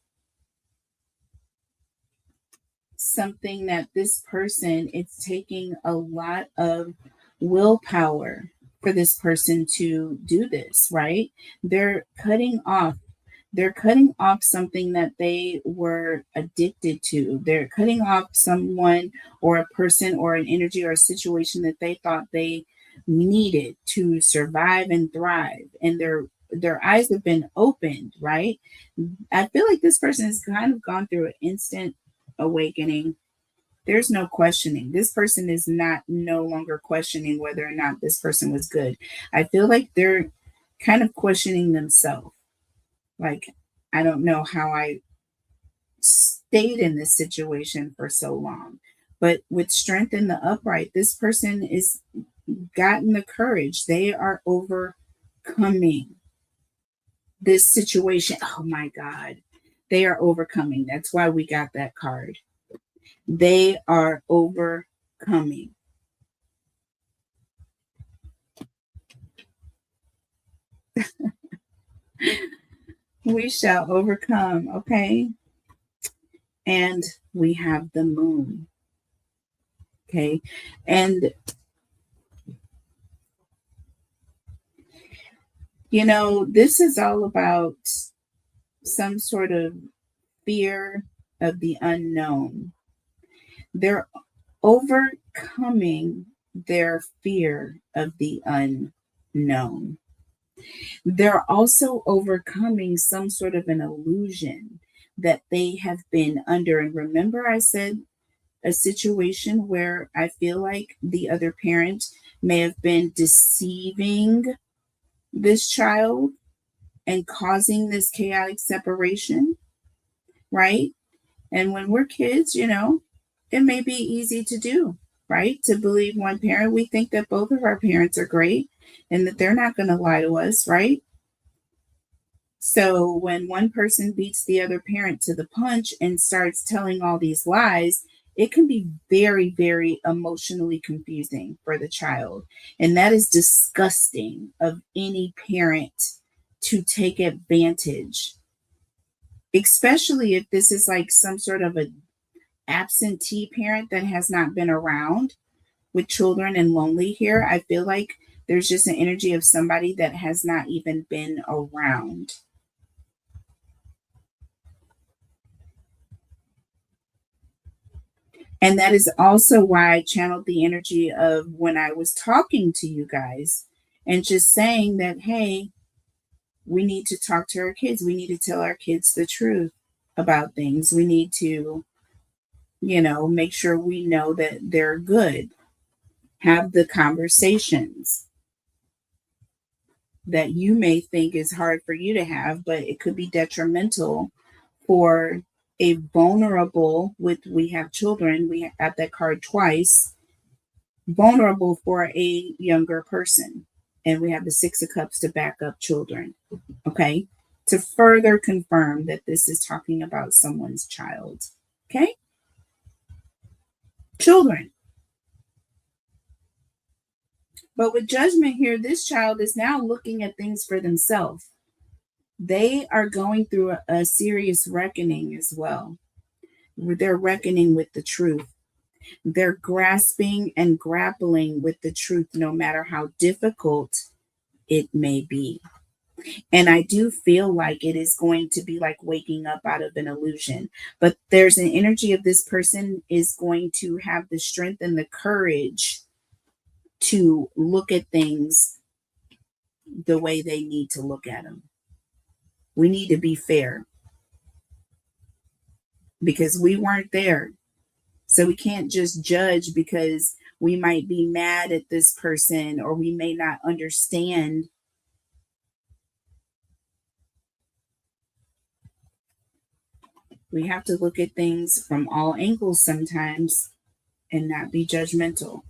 something that this person, it's taking a lot of willpower for this person to do this, right? They're cutting off They're cutting off something that they were addicted to. They're cutting off someone or a person or an energy or a situation that they thought they needed to survive and thrive. And their eyes have been opened, right? I feel like this person has kind of gone through an instant awakening. There's no questioning. This person is not no longer questioning whether or not this person was good. I feel like they're kind of questioning themselves. Like, I don't know how I stayed in this situation for so long. But with strength in the upright, this person is gotten the courage. They are overcoming this situation. Oh my God. They are overcoming. That's why we got that card. They are overcoming. We shall overcome, okay? And we have the moon, okay? And, you know, this is all about some sort of fear of the unknown. They're overcoming their fear of the unknown. They're also overcoming some sort of an illusion that they have been under. And remember, I said a situation where I feel like the other parent may have been deceiving this child and causing this chaotic separation, right? And when we're kids, you know, it may be easy to do, right? To believe one parent. We think that both of our parents are great and that they're not going to lie to us, right? So when one person beats the other parent to the punch and starts telling all these lies, it can be very, very emotionally confusing for the child. And that is disgusting of any parent to take advantage, especially if this is like some sort of a absentee parent that has not been around with children and lonely here. I feel like there's just an energy of somebody that has not even been around. And that is also why I channeled the energy of when I was talking to you guys and just saying that, hey, we need to talk to our kids. We need to tell our kids the truth about things. We need to, you know, make sure we know that they're good. Have the conversations that you may think is hard for you to have, but it could be detrimental for a vulnerable, with we have children, we got that card twice, vulnerable for a younger person. And we have the Six of Cups to back up children, okay? To further confirm that this is talking about someone's child, okay? Children. But with Judgment here, this child is now looking at things for themselves. They are going through a serious reckoning as well. They're reckoning with the truth. They're grasping and grappling with the truth, no matter how difficult it may be. And I do feel like it is going to be like waking up out of an illusion. But there's an energy of this person is going to have the strength and the courage to look at things the way they need to look at them. We need to be fair because we weren't there. So we can't just judge because we might be mad at this person or we may not understand. We have to look at things from all angles sometimes and not be judgmental.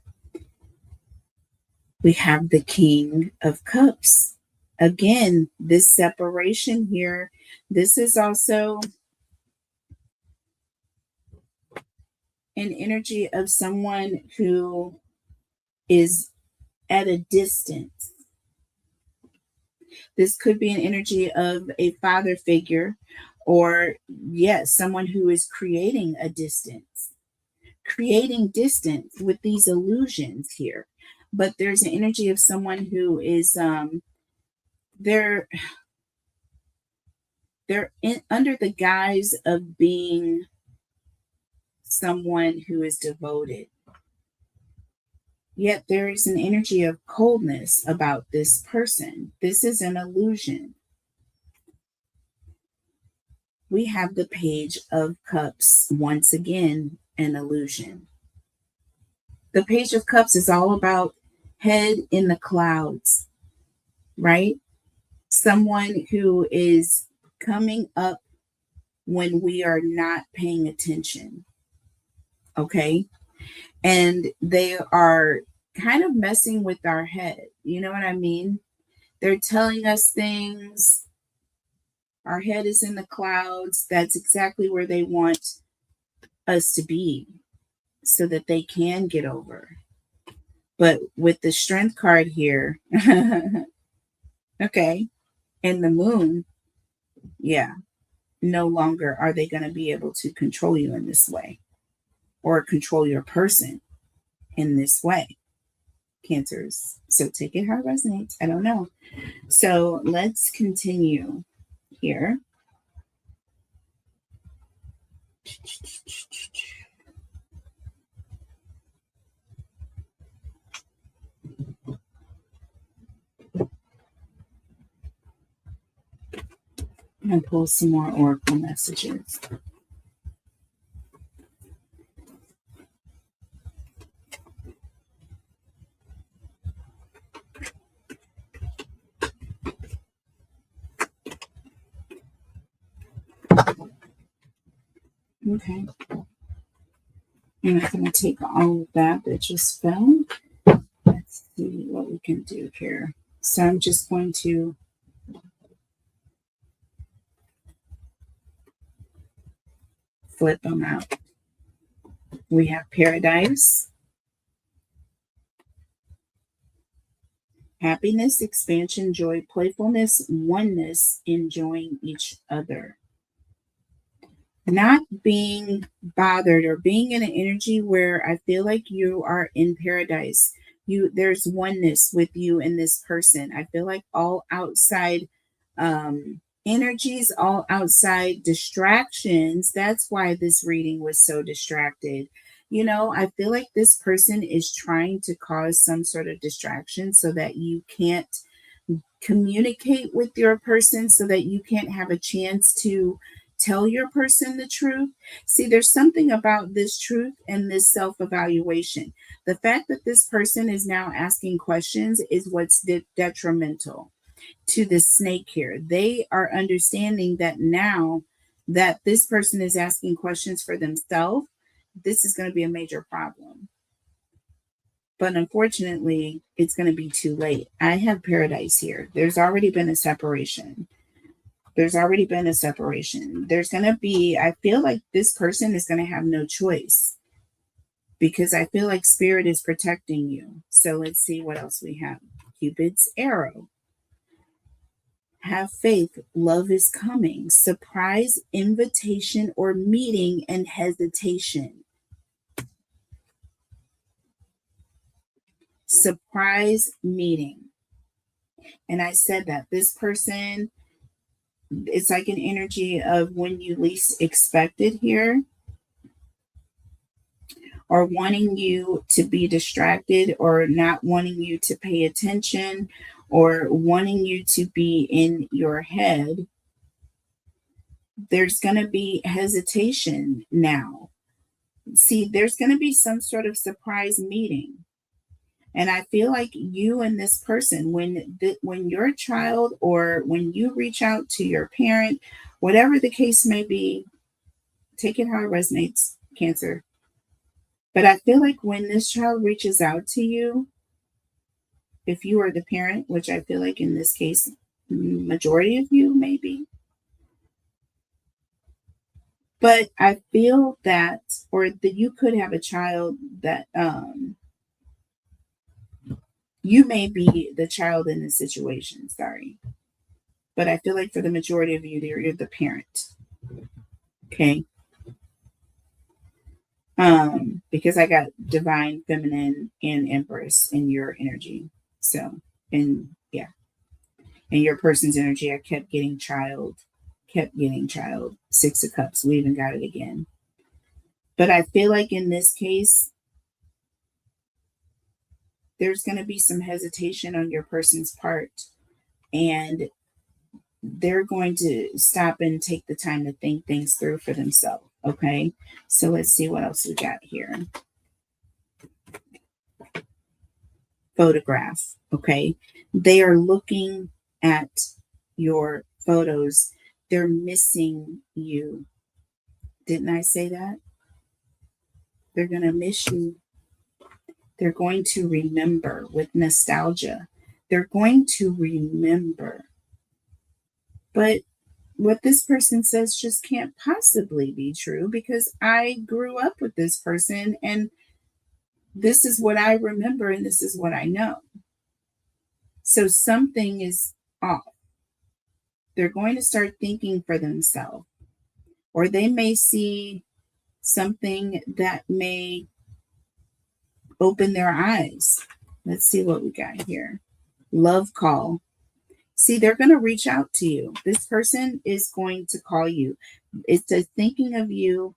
We have the King of Cups. Again, this separation here, this is also an energy of someone who is at a distance. This could be an energy of a father figure or, yes, someone who is creating a distance, creating distance with these illusions here. But there's an energy of someone who is, they're under the guise of being someone who is devoted. Yet there is an energy of coldness about this person. This is an illusion. We have the Page of Cups, once again, an illusion. The Page of Cups is all about head in the clouds, right? Someone who is coming up when we are not paying attention, okay? And they are kind of messing with our head. You know what I mean? They're telling us things. Our head is in the clouds. That's exactly where they want us to be so that they can get over. But with the Strength card here, okay, and the Moon, yeah, no longer are they going to be able to control you in this way or control your person in this way, Cancers. So take it how it resonates. I don't know. So let's continue here. I'm going to pull some more oracle messages. Okay. I'm not going to take all of that just fell. Let's see what we can do here. So I'm just going to flip them out. We have Paradise, happiness, expansion, joy, playfulness, oneness, enjoying each other. Not being bothered or being in an energy where I feel like you are in paradise. There's oneness with you and this person. I feel like all outside energies, all outside distractions. That's why this reading was so distracted. You know, I feel like this person is trying to cause some sort of distraction so that you can't communicate with your person, so that you can't have a chance to tell your person the truth. See, there's something about this truth and this self-evaluation. The fact that this person is now asking questions is what's detrimental to the snake here. They are understanding that now that this person is asking questions for themselves, this is going to be a major problem. But unfortunately, it's going to be too late. I have Paradise here. There's already been a separation. There's going to be, I feel like this person is going to have no choice because I feel like Spirit is protecting you. So let's see what else we have. Cupid's arrow. Have faith. Love is coming. Surprise, invitation, or meeting and hesitation. Surprise meeting. And I said that this person, it's like an energy of when you least expect it here, or wanting you to be distracted, or not wanting you to pay attention, or wanting you to be in your head. There's going to be hesitation now. See, there's going to be some sort of surprise meeting. And I feel like you and this person, when your child or when you reach out to your parent, whatever the case may be, take it how it resonates, Cancer. But I feel like when this child reaches out to you, if you are the parent, which I feel like in this case, majority of you maybe, but I feel that, or that you could have a child that, you may be the child in this situation, sorry. But I feel like for the majority of you, you're the parent. Okay. Because I got divine, feminine, and empress in your energy. So, and yeah. In your person's energy, I kept getting child. kept getting child. 6 of Cups. We even got it again. But I feel like in this case, there's going to be some hesitation on your person's part. And they're going to stop and take the time to think things through for themselves. Okay. So let's see what else we got here. Photograph. Okay. They are looking at your photos. They're missing you. Didn't I say that? They're going to miss you. They're going to remember with nostalgia. They're going to remember. But what this person says just can't possibly be true because I grew up with this person and this is what I remember and this is what I know. So something is off. They're going to start thinking for themselves, or they may see something that may open their eyes. Let's see what we got here. Love call. See, they're going to reach out to you. This person is going to call you. It's a thinking of you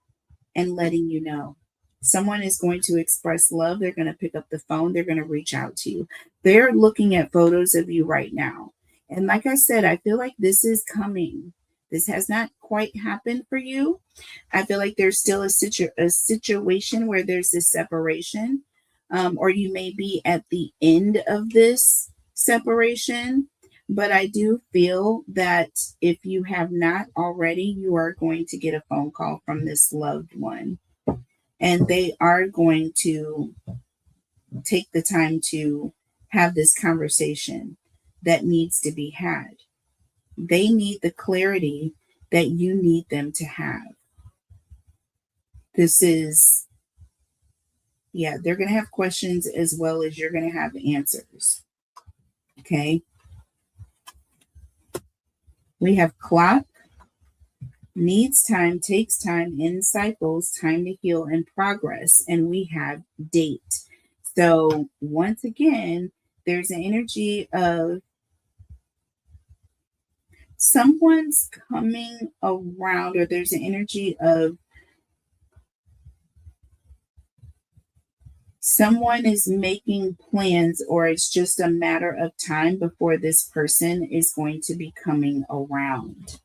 and letting you know. Someone is going to express love. They're going to pick up the phone. They're going to reach out to you. They're looking at photos of you right now. And like I said, I feel like this is coming. This has not quite happened for you. I feel like there's still a situation where there's this separation, or you may be at the end of this separation. But I do feel that if you have not already, you are going to get a phone call from this loved one. And they are going to take the time to have this conversation that needs to be had. They need the clarity that you need them to have. This is, yeah, they're going to have questions as well as you're going to have answers. Okay. We have clock, needs time, takes time, in cycles, time to heal and progress. And we have date. So once again, there's an energy of someone's coming around, or there's an energy of someone is making plans, or it's just a matter of time before this person is going to be coming around.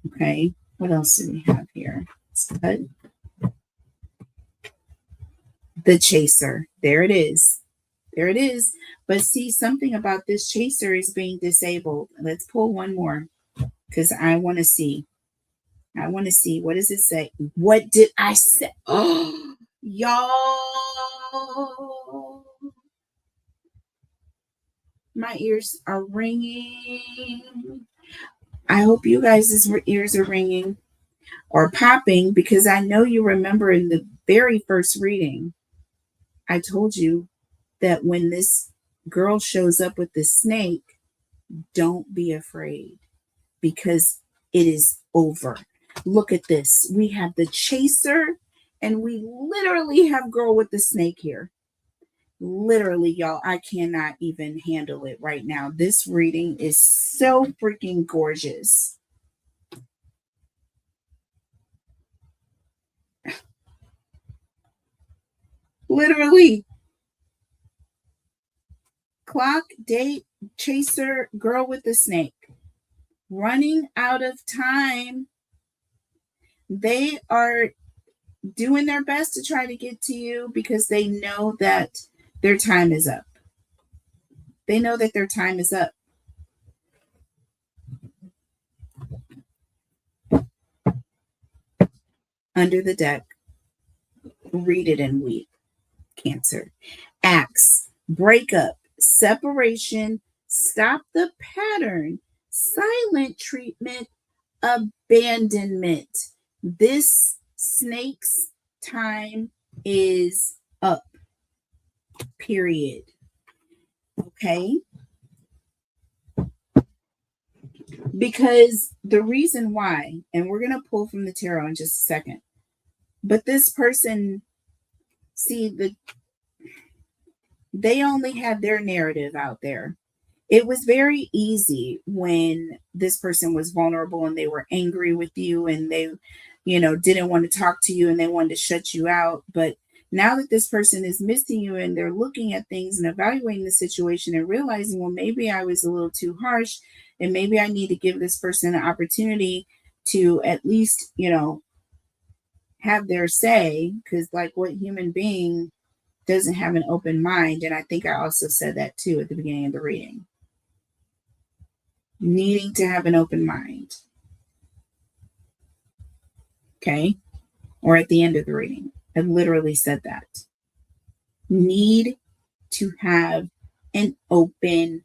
Okay, what else do we have here? The chaser. There it is. There it is. But see, something about this chaser is being disabled. Let's pull one more because I want to see. I want to see. What does it say? What did I say? Oh, y'all. My ears are ringing. I hope you guys' ears are ringing or popping, because I know you remember in the very first reading, I told you that when this girl shows up with the snake, don't be afraid because it is over. Look at this. We have the chaser and we literally have girl with the snake here. Literally, y'all, I cannot even handle it right now. This reading is so freaking gorgeous. Literally. Clock, date, chaser, girl with the snake. Running out of time. They are doing their best to try to get to you because they know that their time is up. They know that their time is up. Under the deck, read it and weep. Cancer. Axe, breakup, separation, stop the pattern, silent treatment, abandonment. This snake's time is up. Period. Okay? Because the reason why, and we're going to pull from the tarot in just a second, but this person, see, they only have their narrative out there. It was very easy when this person was vulnerable and they were angry with you and they, didn't want to talk to you and they wanted to shut you out. But now that this person is missing you and they're looking at things and evaluating the situation and realizing, well, maybe I was a little too harsh and maybe I need to give this person an opportunity to at least, have their say. Because, like, what human being doesn't have an open mind? And I think I also said that too at the beginning of the reading. Needing to have an open mind. Okay. Or at the end of the reading, I literally said that. Need to have an open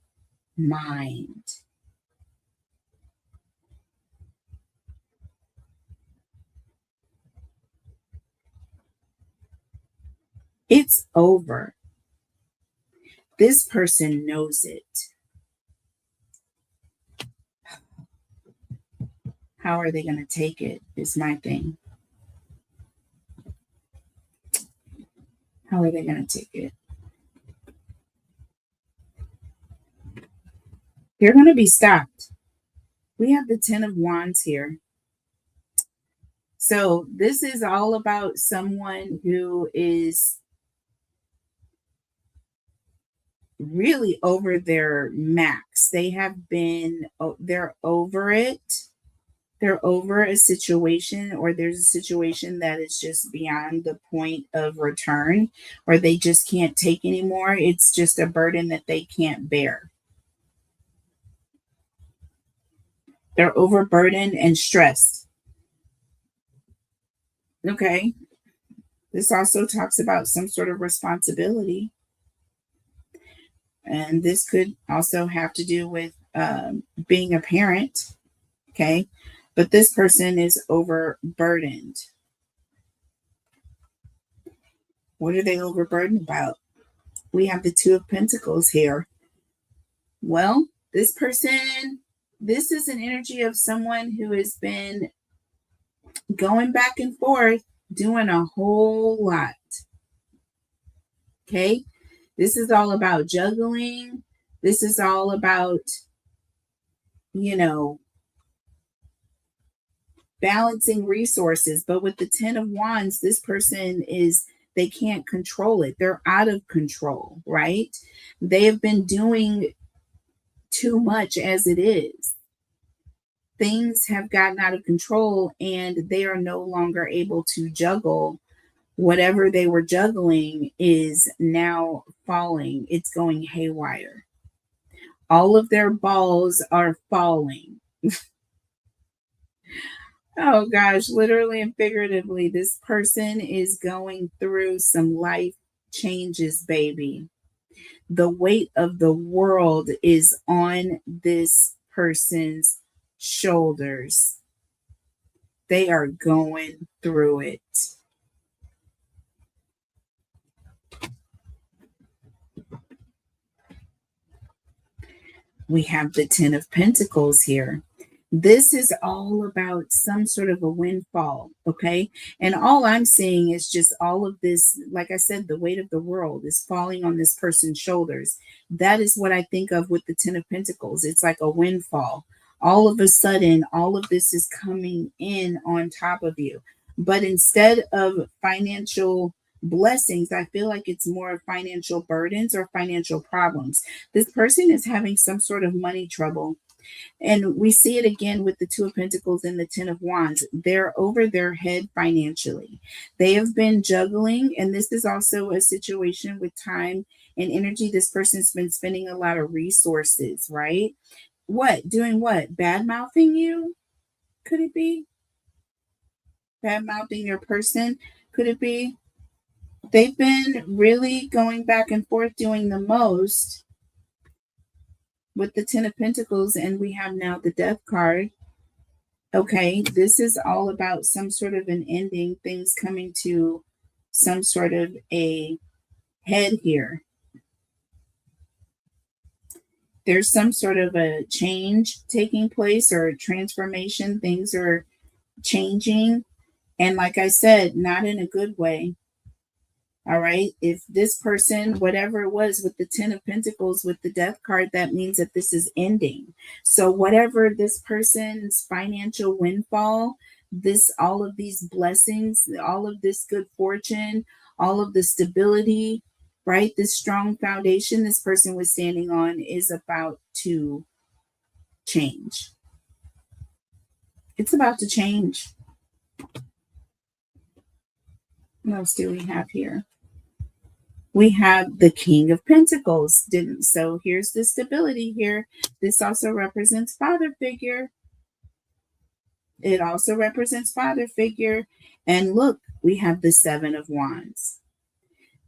mind. It's over. This person knows it. How are they going to take it is my thing. How are they going to take it? They're going to be stopped. We have the 10 of Wands here. So this is all about someone who is really over their max. They're over it. They're over a situation, or there's a situation that is just beyond the point of return, or they just can't take anymore. It's just a burden that they can't bear. They're overburdened and stressed. Okay. This also talks about some sort of responsibility. And this could also have to do with being a parent. Okay. But this person is overburdened. What are they overburdened about? We have the 2 of Pentacles here. Well, this is an energy of someone who has been going back and forth, doing a whole lot. Okay. This is all about juggling. This is all about, balancing resources. But with the 10 of Wands, this person they can't control it. They're out of control, right? They have been doing too much as it is. Things have gotten out of control and they are no longer able to juggle. Whatever they were juggling is now falling. It's going haywire. All of their balls are falling. Oh gosh, literally and figuratively, this person is going through some life changes, baby. The weight of the world is on this person's shoulders. They are going through it. We have the 10 of Pentacles here. This is all about some sort of a windfall, okay? And all I'm seeing is just all of this, like I said, the weight of the world is falling on this person's shoulders. That is what I think of with the 10 of Pentacles. It's like a windfall. All of a sudden, all of this is coming in on top of you. But instead of financial blessings, I feel like it's more of financial burdens or financial problems. This person is having some sort of money trouble. And we see it again with the 2 of Pentacles and the 10 of Wands. They're over their head financially. They have been juggling, and this is also a situation with time and energy. This person's been spending a lot of resources, right? What? Doing what? Bad mouthing you? Could it be? Bad mouthing your person? Could it be? They've been really going back and forth doing the most with the 10 of Pentacles, and we have now the Death card. Okay, this is all about some sort of an ending, things coming to some sort of a head here. There's some sort of a change taking place or a transformation. Things are changing. And like I said, not in a good way. All right. If this person, whatever it was with the 10 of Pentacles, with the death card, that means that this is ending. So whatever this person's financial windfall, all of these blessings, all of this good fortune, all of the stability, right? This strong foundation this person was standing on is about to change. It's about to change. What else do we have here? We have the King of Pentacles. So here's the stability here. This also represents father figure. It also represents father figure. And look, we have the Seven of Wands.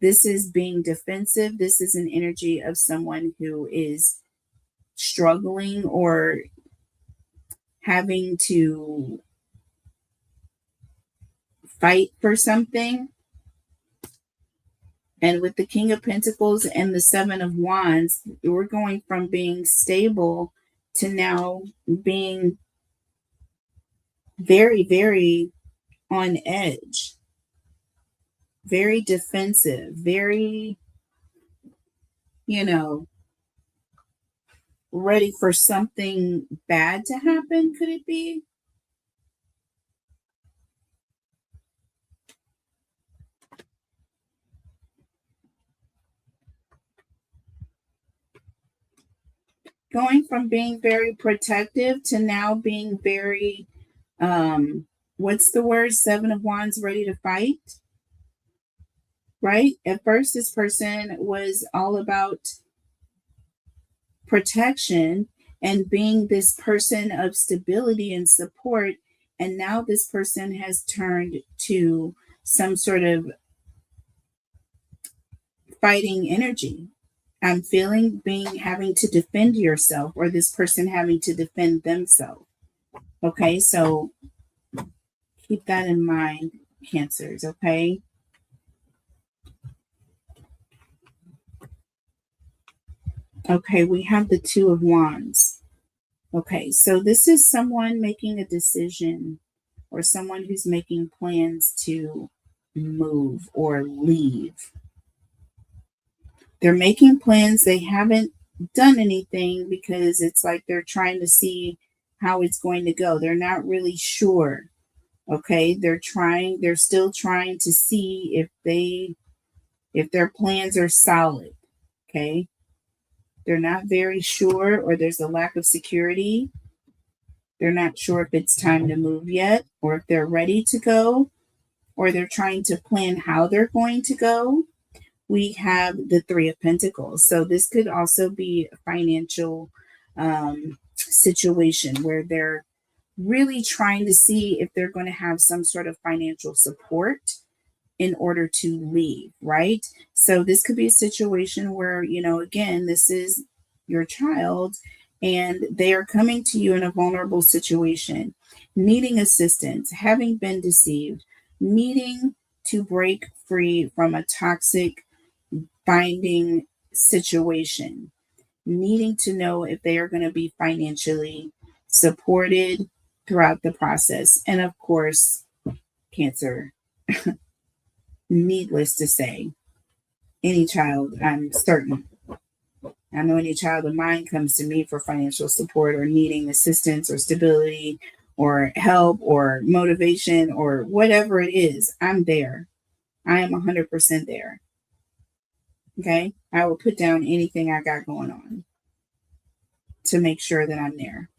This is being defensive. This is an energy of someone who is struggling or having to fight for something. And with the King of Pentacles and the Seven of Wands, we're going from being stable to now being very, very on edge, very defensive, very, ready for something bad to happen. Could it be? Going from being very protective to now being very, what's the word? Seven of Wands, ready to fight, right? At first, this person was all about protection and being this person of stability and support. And now this person has turned to some sort of fighting energy. I'm feeling having to defend yourself, or this person having to defend themselves. Okay, so keep that in mind, Cancers, okay? Okay, we have the Two of Wands. Okay, so this is someone making a decision, or someone who's making plans to move or leave. They're making plans. They haven't done anything because it's like they're trying to see how it's going to go. They're not really sure. Okay, they're still trying to see if their plans are solid. Okay, they're not very sure, or there's a lack of security. They're not sure if it's time to move yet, or if they're ready to go, or they're trying to plan how they're going to go. We have the Three of Pentacles. So this could also be a financial situation where they're really trying to see if they're going to have some sort of financial support in order to leave, right? So this could be a situation where, again, this is your child and they are coming to you in a vulnerable situation, needing assistance, having been deceived, needing to break free from a toxic binding situation, needing to know if they are going to be financially supported throughout the process. And of course, Cancer, needless to say, any child, I'm certain, I know any child of mine comes to me for financial support or needing assistance or stability or help or motivation or whatever it is, I'm there. I am 100% there. Okay. I will put down anything I got going on to make sure that I'm there.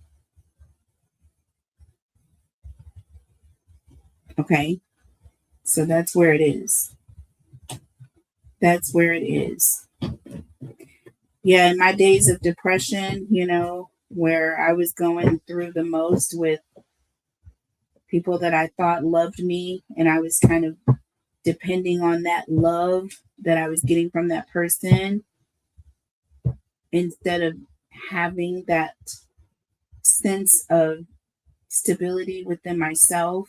Okay. So that's where it is. That's where it is. Yeah. In my days of depression, where I was going through the most with people that I thought loved me, and I was kind of depending on that love that I was getting from that person instead of having that sense of stability within myself.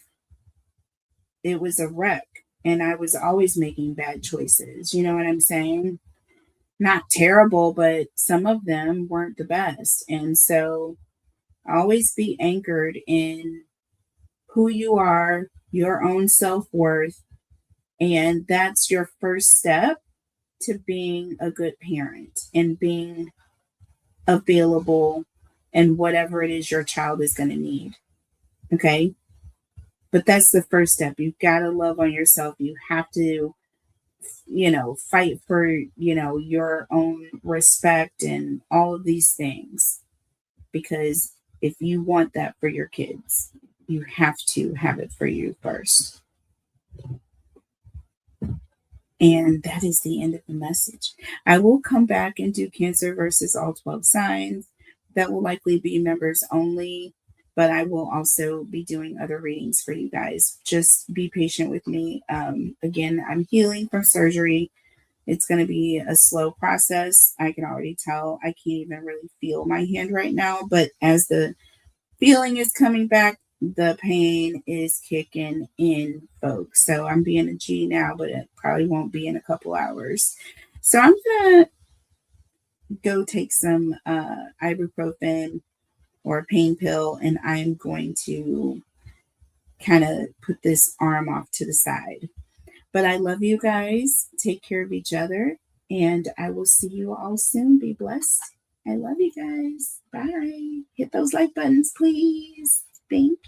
It was a wreck, and I was always making bad choices. You know what I'm saying? Not terrible, but some of them weren't the best. And so always be anchored in who you are, your own self-worth, And that's your first step to being a good parent and being available and whatever it is your child is going to need. Okay. But that's the first step. You've got to love on yourself. You have to, fight for, your own respect and all of these things. Because if you want that for your kids, you have to have it for you first. And that is the end of the message. I will come back and do Cancer versus all 12 signs. That will likely be members only, but I will also be doing other readings for you guys. Just be patient with me. Again, I'm healing from surgery. It's going to be a slow process. I can already tell. I can't even really feel my hand right now, but as the feeling is coming back, the pain is kicking in, folks. So I'm being a G now, but it probably won't be in a couple hours. So I'm going to go take some ibuprofen or a pain pill, and I'm going to kind of put this arm off to the side. But I love you guys. Take care of each other, and I will see you all soon. Be blessed. I love you guys. Bye. Hit those like buttons, please. Thank